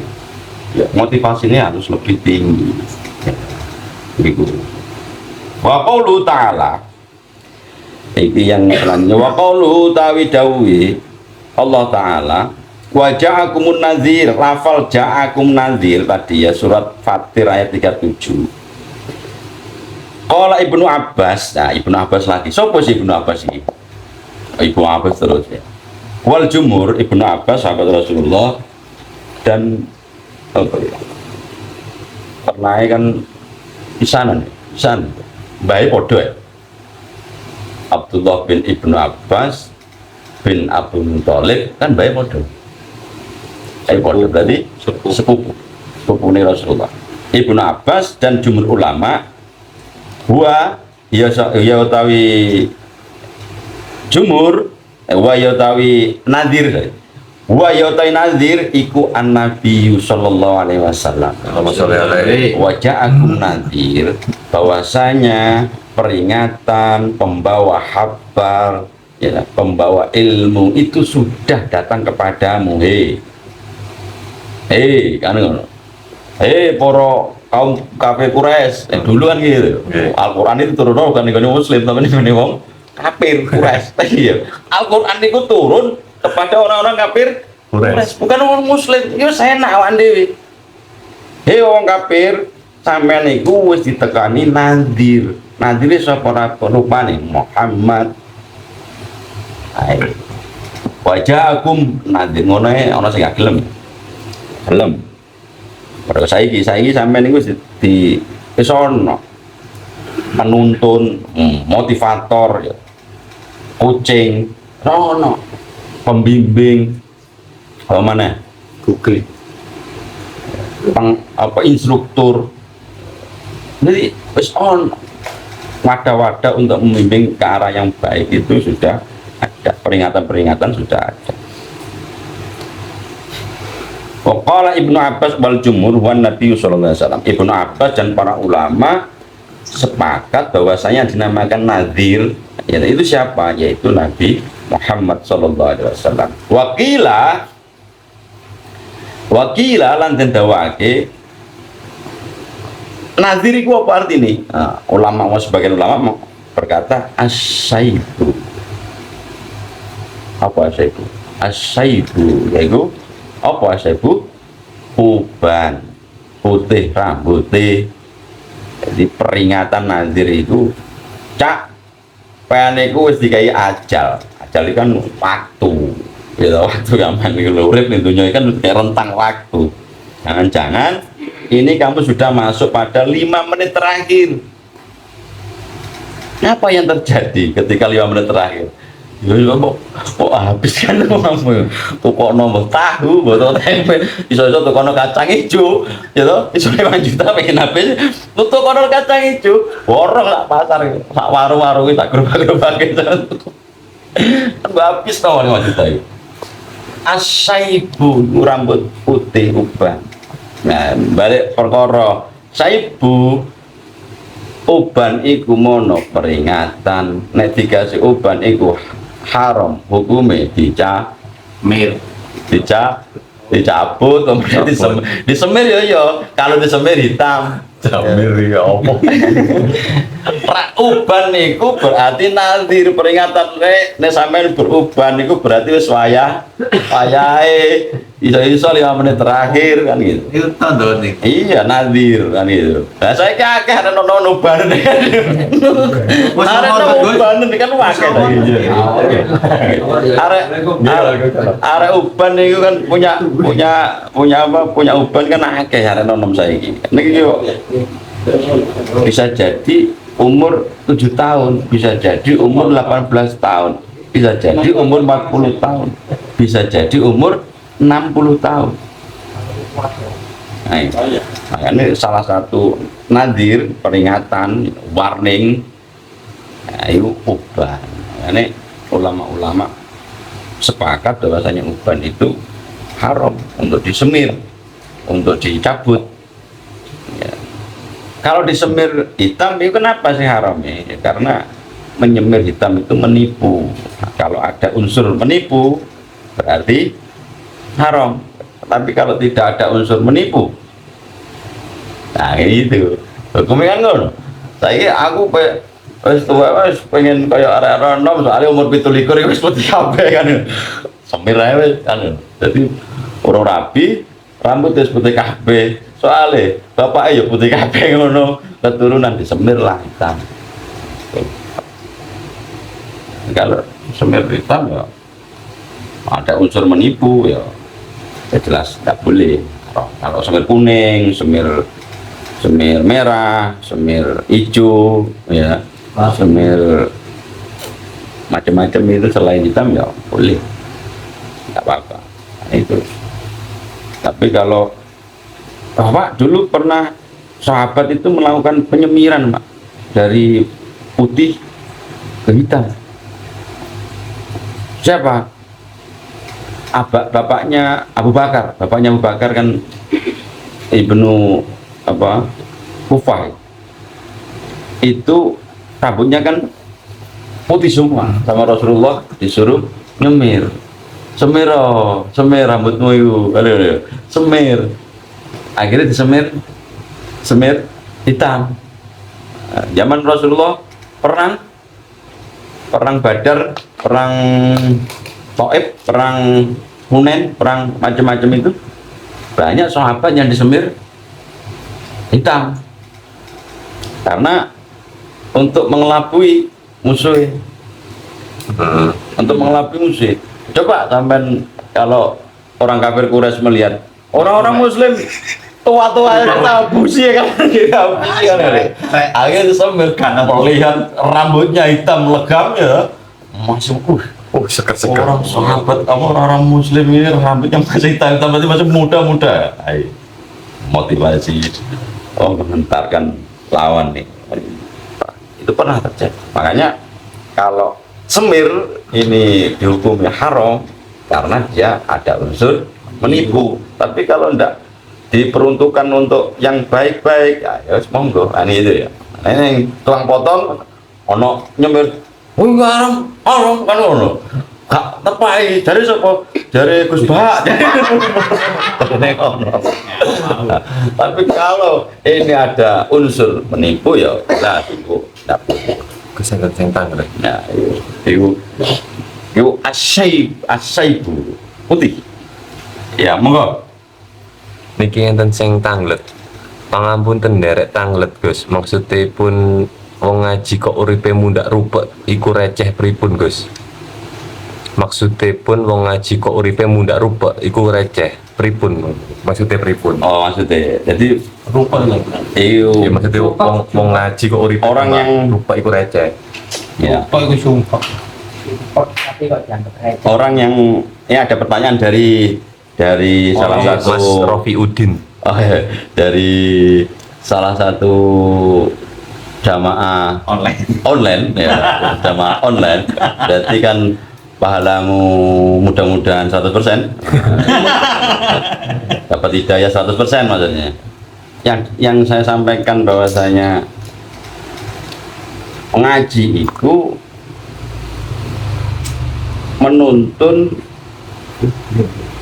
ya, motivasinya harus lebih tinggi gitu wa qaulu ta'ala iki yang selanjutnya wa qaulu tawi dawi Allah Ta'ala wa ja'akumun nadhir lafal ja'akum nadhir tadi ya surat Fatir ayat 37 qala Ibnu Abbas nah Ibnu Abbas lagi sopo sih Ibnu Abbas ini Ibnu Abbas terus ya wal jumhur Ibnu Abbas sahabat Rasulullah dan pernah kan isan baik podo ya Abdullah bin Ibnu Abbas bin Abdul Thalib kan baik podo berarti sepupu Rasulullah Ibnu Abbas dan jumhur ulama wa ya utawi jumhur wa ya utawi nadir wa ya utawi nadir iku an-nabi sallallahu alaihi wasallam wa ja'akum nadir bahwasanya peringatan pembawa kabar ya pembawa ilmu itu sudah datang kepadamu kan ngono para kaum kafir Quraisy dulu kan gitu Al-Qur'an itu turun bukan ning muslim tapi ning wong kafir Quraisy iya Al-Qur'an itu turun kepada orang-orang kafir Quraisy bukan orang muslim yo enak awak dhewe wong kafir sampean niku wis ditekani nadir sapa rupane Muhammad wajahkum nadir ngono ana sing gak gelem padha saiki sampean niku di wis ana penuntun, motivator, ya. Coaching, rono, pembimbing, apa mana? Google. Instruktur. Jadi wis on wadah-wadah untuk membimbing ke arah yang baik itu sudah ada, peringatan-peringatan sudah ada. Waqala Ibnu Abbas wal jumhur wan Nabi sallallahu alaihi wasallam. Ibnu Abbas dan para ulama sepakat bahwasanya dinamakan nadhir, yaitu siapa? Yaitu Nabi Muhammad sallallahu alaihi wasallam. Wakila lan den dawake nadhir iku apa artine? Sebagian ulama berkata as-saibu. Apa as-saibu? As-saibu yaitu apa as-saibu? Uban putih rambutnya. Jadi peringatan nadhir itu cak peneku wis dikai ajal itu kan waktu gitu, waktu yang paling urip nih dunia kan kayak rentang waktu. Jangan-jangan ini kamu sudah masuk pada 5 menit terakhir. Apa yang terjadi ketika 5 menit terakhir? Ya kok habis kan kamu kok nombor tahu botol tempe iso-iso tukono kacang hijau ya toh iso 5 juta pengen habis tukono kacang hijau borong lah pasar sak warung-warung tak gerobak-gerobak itu habis tau 5 juta itu asaibu rambut putih uban. Nah balik perkara saibu uban iku mono peringatan, nek dikasih uban iku haram hukume dicabut kemudian disemir yo kalau disemir hitam Jamir ya apa? uban niku berarti nadhir peringatan nek sampean beruban niku berarti wis wayahe iso-iso 5 menit terakhir kan gitu. Itu tanda nih. Iya nadhir kan gitu. Lah saiki akeh ada nono uban kan. Ada uban kan akeh ta iya. Arek uban niku kan punya uban kan akeh arek nonom saiki. Niki yo bisa jadi umur 7 tahun, bisa jadi umur 18 tahun, bisa jadi umur 40 tahun, bisa jadi umur 60 tahun. Nah, makanya salah satu nadhir peringatan warning itu uban. Makanya ulama-ulama sepakat bahwasanya uban itu haram untuk disemir, untuk dicabut. Ya. Kalau disemir hitam itu kenapa sih haram ya? Karena menyemir hitam itu menipu. Nah, kalau ada unsur menipu berarti haram. Tapi kalau tidak ada unsur menipu, nah itu hukumnya kan ngono. Saya aku wis tuwa wis pengen kaya arek-arek nom soalnya umur 17 wis putih kabeh kan. Semir ae wis kan. Jadi urung rapi, rambut wis putih kabeh. Soalnya bapaknya ya putih kabeh ngono, keturunan disemir lah hitam. Kalau semir hitam ya ada unsur menipu ya jelas tidak boleh. Kalau semir kuning, semir merah, semir hijau, ya, semir macam-macam itu selain hitam ya boleh, tidak apa-apa. Nah, itu. Tapi kalau Bapak dulu pernah sahabat itu melakukan penyemiran, Pak, dari putih ke hitam. Siapa? Bapaknya Abu Bakar kan Ibnu Kufay. Itu rambutnya kan putih semua, sama Rasulullah disuruh nyemir. Semir rambutmu itu, semir. Akhirnya disemir hitam. Zaman Rasulullah perang Badar, perang Taif, perang Hunain, perang macam-macam itu banyak sahabat yang disemir hitam karena untuk mengelabui musuh. Coba sampai kalau orang kafir Quraisy melihat orang-orang Muslim tua-tua tabusi kan tabusi kan akhirnya sambil melihat rambutnya hitam legamnya masih Oh, seker-seker. orang sahabat orang muslim ini rambutnya masih hitam tapi masih muda-muda. Ay, motivasi menghentarkan lawan nih. Itu pernah terjadi. Makanya kalau semir ini dihukumi haram karena dia ada unsur menipu. Tapi kalau enggak diperuntukkan untuk yang baik-baik, ya monggo. Ini itu ya. Nah, ini yang tukang potong ono nyemir. Oh haram kan ono. Gak tepai dari sapa? Dari Gus Bak. Tapi kalau ini ada unsur menipu ya lah itu tidak boleh. Kesengtan lho. Nah, itu asaibu putih. Ya, monggo. Niki enten sing tanglet. Pangapunten nderek tanglet, Gus. Maksudipun wong ngaji kok uripe mundak rupek iku receh pripun, Gus? Maksudipun wong ngaji kok uripe mundak rupek iku receh pripun? Maksudnya pripun? Oh, maksudnya. Jadi Rupa lah. iyo Ya maksudnya wong ngaji kok uripe Orang yang- rupek iku receh. ya. Apa itu sumpah? Tapi kok dianggap receh. Orang yang ada pertanyaan dari salah satu Mas Rofi Udin. oh, ya, dari salah satu jamaah online ya jamaah online berarti kan pahalamu mudah-mudahan 100% dapat hidayah 100% maksudnya yang saya sampaikan bahwasanya mengaji itu menuntun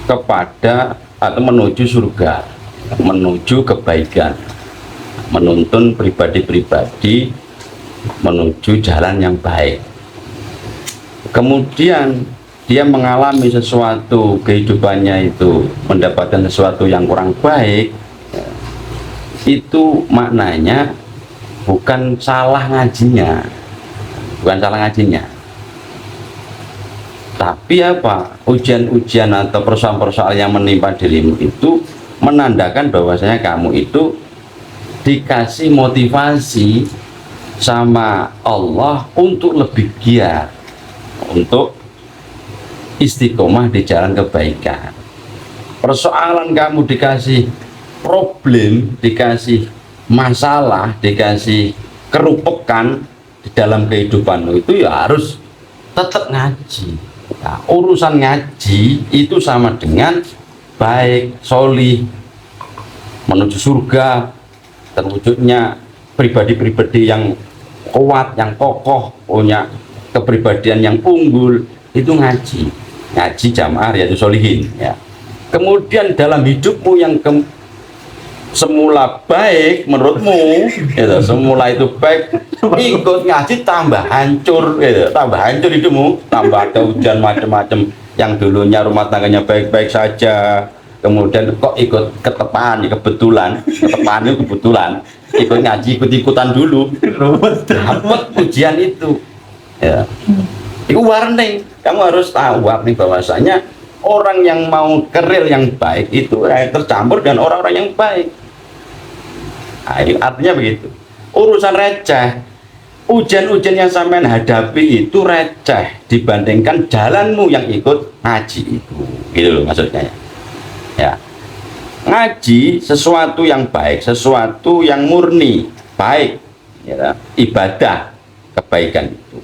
kepada atau menuju surga, menuju kebaikan, menuntun pribadi-pribadi menuju jalan yang baik. Kemudian dia mengalami sesuatu kehidupannya itu mendapatkan sesuatu yang kurang baik, itu maknanya bukan salah ngajinya, tapi apa ujian-ujian atau persoalan-persoalan yang menimpa dirimu itu menandakan bahwasanya kamu itu dikasih motivasi sama Allah untuk lebih giat, untuk istiqomah di jalan kebaikan. Persoalan kamu dikasih problem, dikasih masalah, dikasih kerupekan di dalam kehidupanmu itu ya harus tetap ngaji. Nah, urusan ngaji itu sama dengan baik, solih, menuju surga, terwujudnya pribadi-pribadi yang kuat, yang kokoh, punya kepribadian yang unggul, itu ngaji jamaah Riyadhus Shalihin ya. Kemudian dalam hidupmu yang semula baik menurutmu gitu, semula itu baik, ikut ngaji tambah hancur gitu, tambah hancur hidupmu, tambah ada hujan macam-macam. Yang dulunya rumah tangganya baik-baik saja, kemudian kok ikut ketepan, kebetulan ikut ngaji, ikut-ikutan dulu dapat ujian itu ya. Itu warning, kamu harus tahu warning bahwasanya orang yang mau keril yang baik itu tercampur dengan orang-orang yang baik. Nah, artinya begitu. Urusan receh, ujian-ujian yang sampean hadapi itu receh dibandingkan jalanmu yang ikut ngaji itu. Gitu loh maksudnya. Ya. Ngaji sesuatu yang baik, sesuatu yang murni, baik, ya, ibadah, kebaikan itu.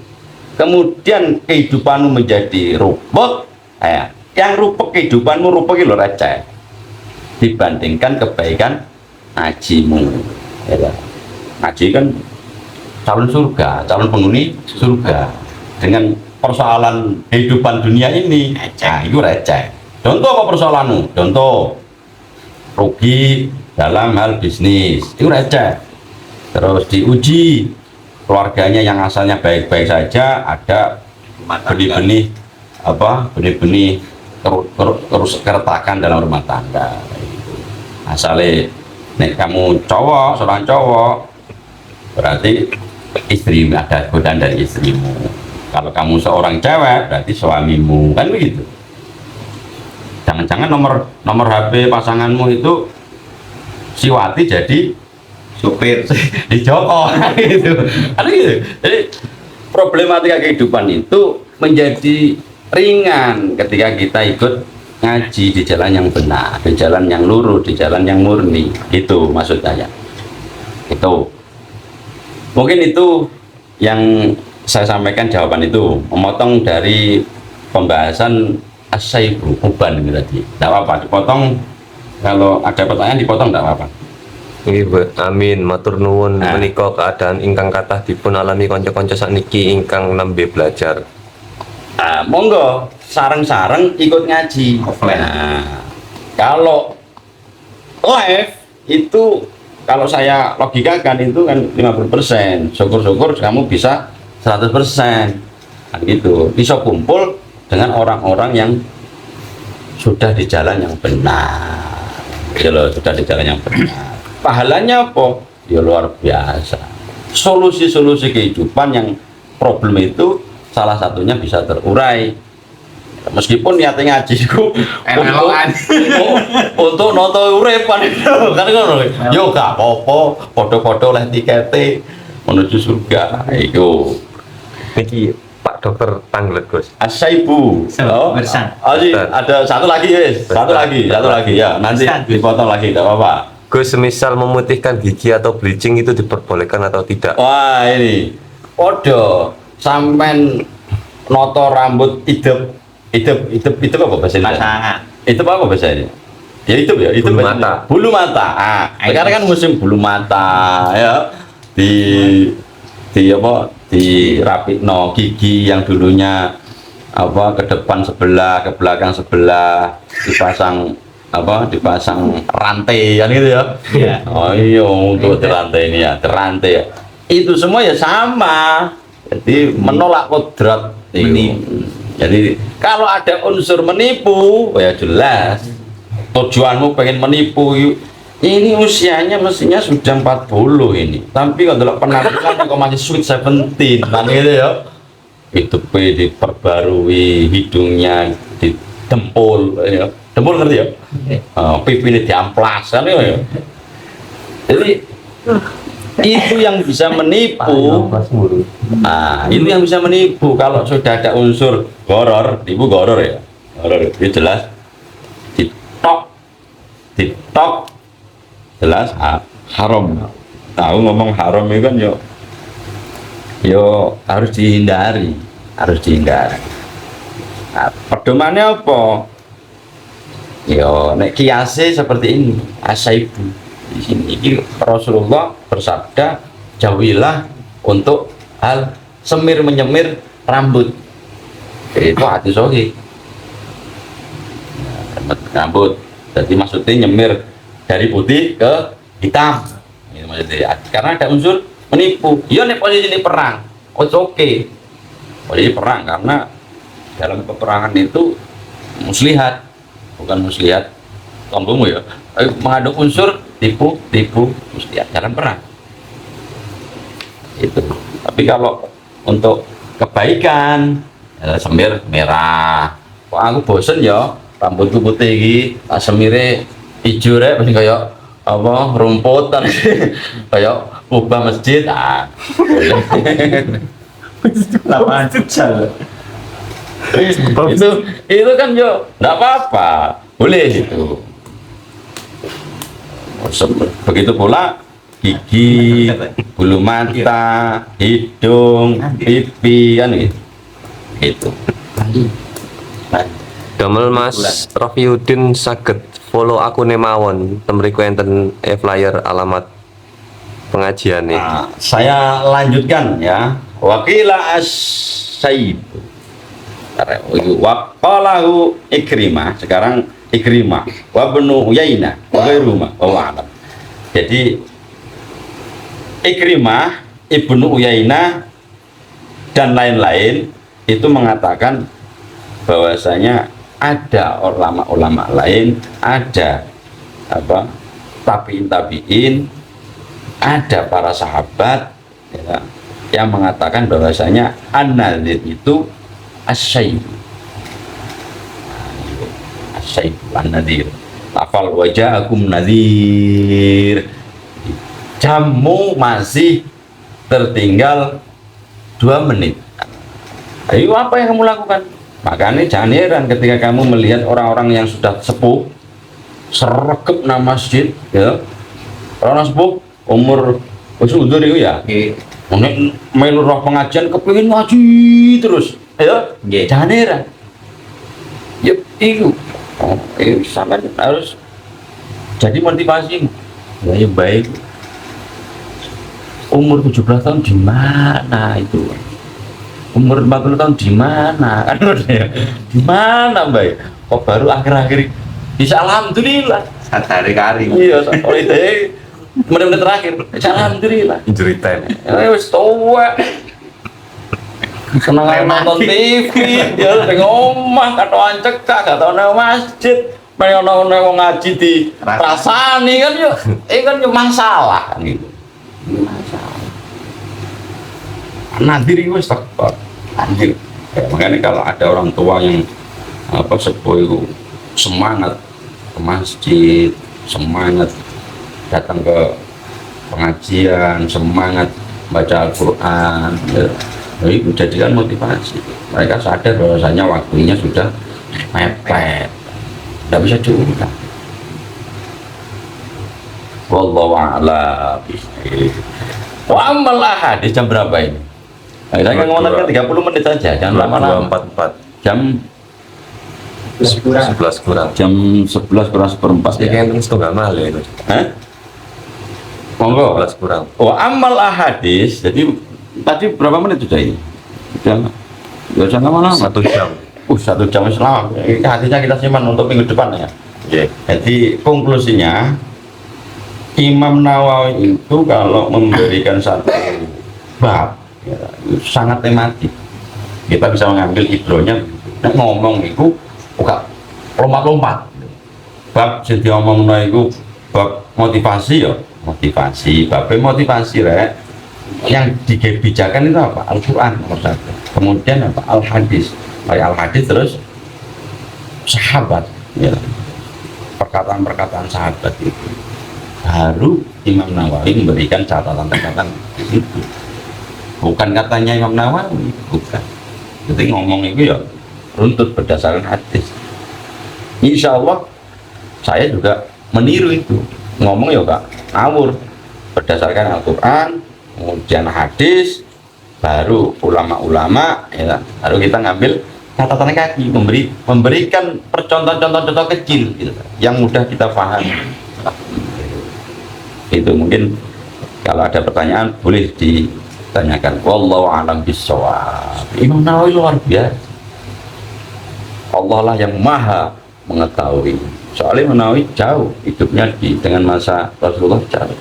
Kemudian kehidupanmu menjadi rupek, ya. Yang rupek kehidupanmu rupek itu receh dibandingkan kebaikan ngajimu. Ya. Ngaji kan calon surga, calon penghuni surga. Dengan persoalan kehidupan dunia ini, nah, itu receh. Contoh apa persoalanmu? Contoh rugi dalam hal bisnis, itu receh. Terus diuji keluarganya yang asalnya baik-baik saja, ada benih-benih benih-benih terus keretakan dalam rumah tangga. Asalnya nek kamu cowok, seorang cowok, berarti istri ada godaan dari istrimu. Kalau kamu seorang cewek, berarti suamimu, kan begitu. Jangan-jangan nomor HP pasanganmu itu Siwati jadi Supir. di Joko gitu. Kan gitu. Jadi problematika kehidupan itu menjadi ringan ketika kita ikut ngaji di jalan yang benar, di jalan yang lurus, di jalan yang murni. Itu maksud saya. Itu mungkin itu yang saya sampaikan, jawaban itu memotong dari pembahasan asaibu uban ini tadi. Tidak apa-apa dipotong, kalau ada pertanyaan dipotong tidak apa-apa. Nggih, Bu. Amin. Matur nuwun Nah. menika keadaan ingkang kathah dipun alami kanca-kanca sakniki ingkang nembe belajar. Nah, monggo sareng-sareng ikut ngaji Offline. Nah, kalau live itu kalau saya logikakan itu kan 50%, syukur-syukur kamu bisa 100%, kan gitu. Bisa kumpul dengan orang-orang yang sudah di jalan yang benar, ya loh, sudah di jalan yang benar. Pahalanya apa? Ya luar biasa. Solusi-solusi kehidupan yang problem itu salah satunya bisa terurai. Meskipun niatnya ngaji itu Emelokan. untuk noto urepan itu kan ngono. Yo gak apa-apa, podo-podo oleh tikete menuju surga. Iku Niki Pak Dokter Tanglet, Gus. Asaibu. Bersang. Ada satu lagi, wis. Satu lagi ya. Nanti Bersang. dipotong lagi, enggak apa-apa. Gus, semisal memutihkan gigi atau bleaching itu diperbolehkan atau tidak? Wah, ini podo sampean noto rambut hidup apa bahasa Indonesia? Pasangan. Itu apa bahasa ini? Ya itu ya, itu Bulu bahasa mata. Indonesia. Bulu mata. Sekarang kan musim bulu mata ya. Di apa? Di rapikno gigi yang dulunya apa ke depan sebelah, ke belakang sebelah, dipasang rantai kan gitu ya. Iya. Oh iya, untuk rantai ini ya, rantai ya. Itu semua ya sama. Jadi menolak kodrat ini. Jadi kalau ada unsur menipu, ya jelas tujuanmu pengen menipu. Ini usianya mestinya sudah 40 ini. Tapi kalau penampilan kok masih sweet 17 kan gitu ya. Itu diperbarui, hidungnya didempul ya. Dempul ngerti ya? Pipi ini diamplas kan ya. Jadi itu yang bisa menipu. Nah, itu yang bisa menipu. Kalau sudah ada unsur goror, ibu goror ya, goror itu jelas ditok jelas haram. Tahu ngomong haram itu kan yo harus dihindari, Nah, pedomannya apa? Yo nek kiase seperti ini, asaibu. Di sini Rasulullah bersabda, jauhilah untuk hal semir menyemir rambut. Itu hati sohi. Rambut. Jadi maksudnya nyemir dari putih ke hitam. Itu maksudnya. Karena ada unsur menipu. Iya nih posisi ini perang. Oke. Posisi perang karena dalam peperangan itu muslihat, bukan muslihat tombongmu ya. Mengandung unsur tipu muslihat jalan perang. Itu. Tapi kalau untuk kebaikan ya, semir merah. Kok aku bosen ya rambutku putih iki, tak semire ijo rek mesti kaya apa rumput kan kaya ubah masjid. Lapangan futsal. itu kan yo enggak apa-apa. Boleh itu. Begitu pula gigi, bulu mata, hidung, pipi kan gitu. Gitu. Damel Mas Rafiuddin saged follow akune mawon temriku enten flyer alamat pengajian nih. Nah, saya lanjutkan ya. Wakila as-saib. Waqalahu Ikrimah. Sekarang Ikrimah wa Ibnu Uyainah wa ghairuhuma wa alam. Jadi Ikrimah, Ibnu Uyainah dan lain-lain itu mengatakan bahwasanya ada ulama-ulama lain, ada apa tabiin, ada para sahabat ya, yang mengatakan bahwasanya an-nadzir itu as-syai'u. As-syai'u an-nadzir. Lafal waja'akum nadhir. Jammu masih tertinggal 2 menit. Ayo, apa yang kamu lakukan? Makanya jangan heran ketika kamu melihat orang-orang yang sudah sepuh sergap nang masjid, ya. Orang sepuh umur wis udur itu ya. Nggih. Nek melu roh pengajian kepengin ngaji terus, ya. Nggih. Jangan heran. Ya itu. Oh, sampai harus jadi motivasi. Ya baik. Umur 17 tahun di mana itu? Umur 40 tahun di mana? Kan ya. Di mana, Mbak? Kok baru akhir-akhir bisa alhamdulillah. Sadare kari. Iya, oleh itu menit-menit terakhir. Bisa alhamdulillah. Injury time. Ya wis tua. Seneng ae nonton TV, ya ning omah katoan cekak, gak tau nang masjid. Main ono wong ngaji di rasani kan yo, kan yo masalah kan gitu. Masalah. Nadir itu wis tekor. Anjir. Ya, makanya kalau ada orang tua yang sepuh itu semangat ke masjid, semangat datang ke pengajian, semangat baca Al-Quran, ya. Itu jadikan motivasi. Mereka sadar bahwasanya waktunya sudah mepet, tidak bisa diulang. Wallahu a'lam. Wa amal ahad jam berapa ini? Saya kan ngomongkan 30 menit saja, jangan lama-lama. 2:44. Jam 11 kurang. jam 11 kurang seperempat Iki ya. enten setengah mal ya. Mas. Hah? Monggo. 11 kurang. Oh, amal ahadis. Jadi tadi berapa menit sudah ini? Sudah. Ya jangan lama-lama. 1 jam. 1 jam selama. Hatinya kita simpan untuk minggu depan ya. Nggih. Jadi konklusinya Imam Nawawi itu kalau memberikan satu bab ya, itu sangat tematik. Kita bisa mengambil ibrohnya. Ngomong itu bukan lompat-lompat. Bab jadi ngomong itu bab motivasi ya, motivasi. Bab motivasi rek. Yang digebijakan itu apa? Al-Quran nomor 1. Kemudian apa? Al-Hadis. Al-Hadis terus sahabat ya. Perkataan-perkataan sahabat itu baru Imam Nawawi memberikan catatan-catatan itu. Bukan katanya Imam Nawawi, bukan. Jadi ngomong itu ya runtut berdasarkan hadis. Insya Allah saya juga meniru itu. Ngomong ya Kak, ngawur berdasarkan Al-Quran, kemudian hadis, baru ulama-ulama, ya, baru kita ngambil catatan kaki, memberikan percontohan-contoh kecil gitu, yang mudah kita pahami. Itu mungkin kalau ada pertanyaan boleh ditanyakan. Wallahu a'lam bishawab. Imam Nawawi luar biasa. Allah lah yang maha mengetahui. Soalnya Imam Nawawi jauh hidupnya dengan masa Rasulullah jauh.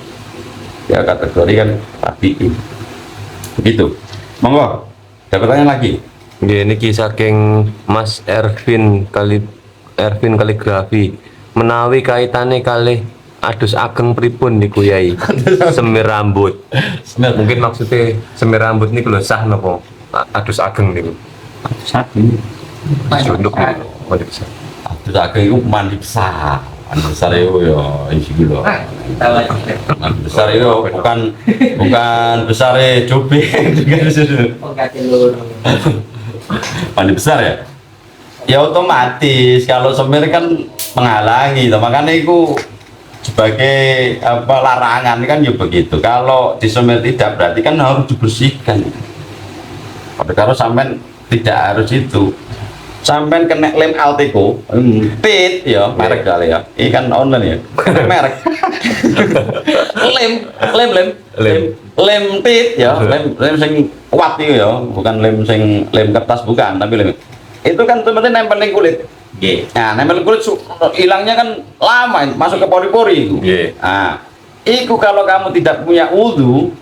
Ya kategori kan tabi'in. Begitu. Monggo. Ada pertanyaan lagi? Nggih niki saking Mas Ervin kaligrafi menawi kaitane kalih adus ageng pripun niku Yai? Semir rambut. Mungkin maksudnya semir rambut niku lho sah napa? Adus ageng niku. Satu. Sunduk niku. Mandi besar. Adus ageng itu mandi besar. Mandi besar itu ya isi lho. Mandi besar itu bukan besar cubing juga disitu. Mandi besar ya? Ya otomatis kalau semir kan menghalangi, makanya itu sebagai larangan kan ya begitu. Kalau disemir tidak berarti kan harus dibersihkan. Kalau sampai tidak harus itu, sampai kena lem Alteco, tit ya merek kali ya. Ini kan online ya, merek. lem tit ya, lem sing kuat itu ya, bukan lem sing lem kertas bukan, tapi lem itu kan sebenarnya nempel di kulit. Nah, nempel di kulit hilangnya kan lama, masuk ke pori-pori itu. Nah, itu kalau kamu tidak punya wudhu,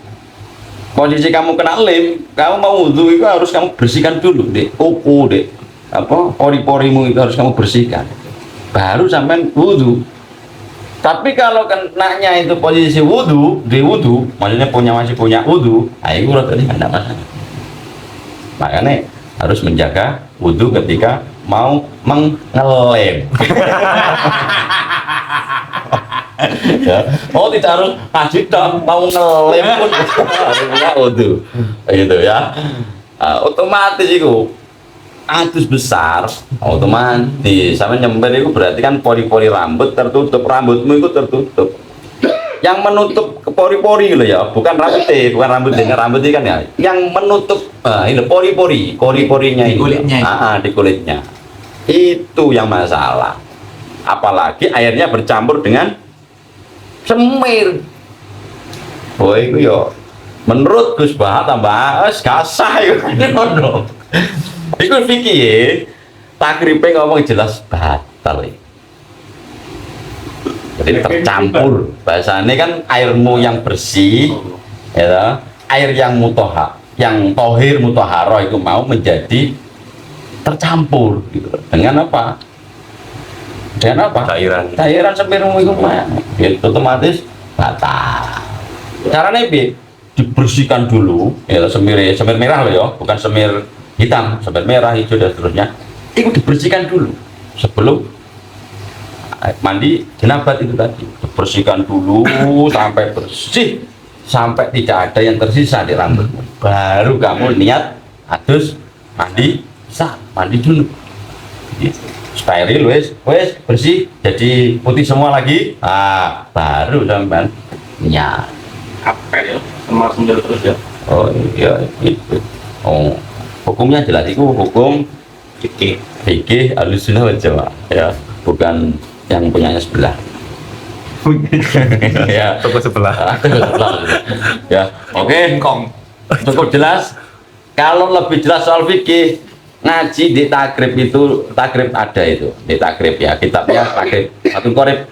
posisi kamu kena lem, kamu mau wudhu itu harus kamu bersihkan dulu deh, pori-porimu itu harus kamu bersihkan, baru sampai wudhu. Tapi kalau kenanya itu posisi wudhu, maksudnya masih punya wudhu, nah itu tadi nggak ada masalah. Makanya harus menjaga wudhu ketika mau mengelem. Ya. Oh tidak harus ngaji dong, mau ngelem pun punya wudu, gitu ya. Otomatis itu adus besar, otomatis sama nyember itu berarti kan pori-pori rambut tertutup, rambutmu itu tertutup. Yang menutup ke pori-pori gitu ya, bukan rambutnya kan ya. Yang menutup ini pori-porinya ini. Di kulitnya. Di kulitnya. Itu yang masalah. Apalagi airnya bercampur dengan semir. Oh itu yo menurut Gus Bah tambah gak sah itu ngono. Iku fikih takripe ngomong jelas batal. Jadi tercampur. Bahasanya kan airmu yang bersih ya, air yang tohir mutahharah itu mau menjadi tercampur gitu. Dengan apa? Cairan semirmu itu mah itu otomatis batal. Caranya dibersihkan dulu ya, semir merah loh ya, bukan semir hitam, semir merah, hijau dan seterusnya. Itu dibersihkan dulu sebelum mandi jenabat itu tadi. Dibersihkan dulu sampai bersih, sampai tidak ada yang tersisa di rambutmu. Baru kamu niat adus mandi sah, mandi dulu. Steril wes bersih jadi putih semua lagi, baru sampean niat Apel ya, sama sendal terus ya. oh iya itu. Oh hukumnya jelas itu hukum fikih Ahlussunnah wal Jamaah ya, bukan yang punyanya sebelah. Ya Toko sebelah. ya oke, cukup jelas. Kalau lebih jelas soal fikih, ngaji di takrib itu, takrib ada itu di takrib ya, kitabnya takrib Fathul Qorib,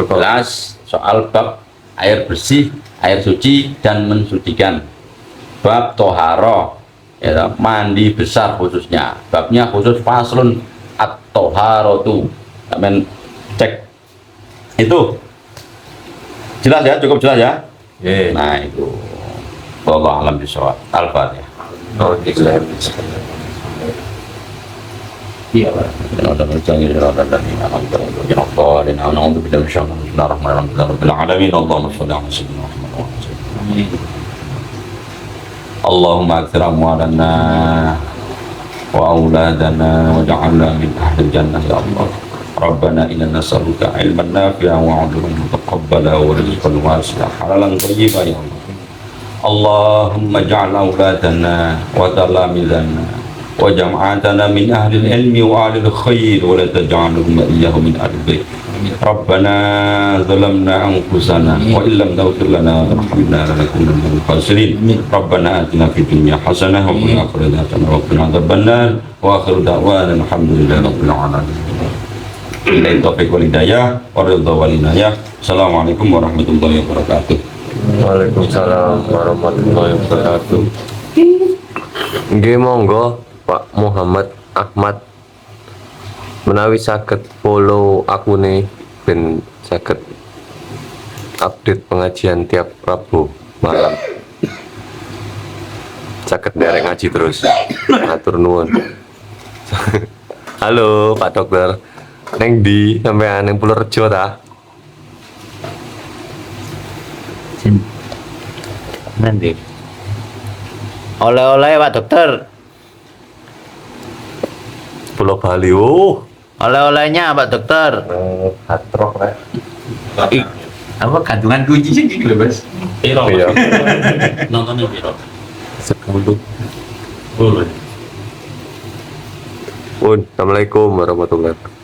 jelas soal bab air bersih, air suci dan mensucikan, bab toharo ya, mandi besar khususnya, babnya khusus faslun at-toharotu. Amin, cek itu jelas ya, cukup jelas ya. Nah itu wallahu a'lam bishawab. Al-Fatihah. Iya, Pak. Allahumma akthir amwalana wa auladana waj'alna min ahli jannah ya Allah. Rabbana inna nas'aluka ilman nafi'an wa 'amalan mutaqabbala wa rizqan wasi'an halalan thayyiban ya Allah. Allahumma ja'al auladana wa talamidana wa jam'atana min ahli al-ilmi wa ahli al-khair wa la taj'alhum iyyahum min ahli al-bayt. Rabbana zalamna anfusana wa illam taghfir lana wa tarhamna lanakunanna minal khasirin. Rabbana atina fid dunya hasanah wa fil akhirati hasanah wa qina adzabannar. Wa akhiru da'wana alhamdulillahi rabbil alamin. Billahi taufiq wal hidayah wa ridha wal inayah. Assalamualaikum warahmatullahi wabarakatuh. Waalaikumsalam warahmatullahi wabarakatuh. Nggih monggo Pak Muhammad Ahmad menawi saged follow akune ben saged update pengajian tiap Rabu malam. Saged derek ngaji terus. Matur nuwun. Halo Pak Dokter. Neng di sampean neng Purworejo ta? Nanti. Oleh-oleh Pak Dokter. Pulau Bali. Oh, Oleh-olehnya Pak Dokter. hatrok rek. Apa gantungan kunci sih gitu loh, Mas? Iya. Nontonnya piro? 10. Boleh. Assalamualaikum warahmatullahi wabarakatuh.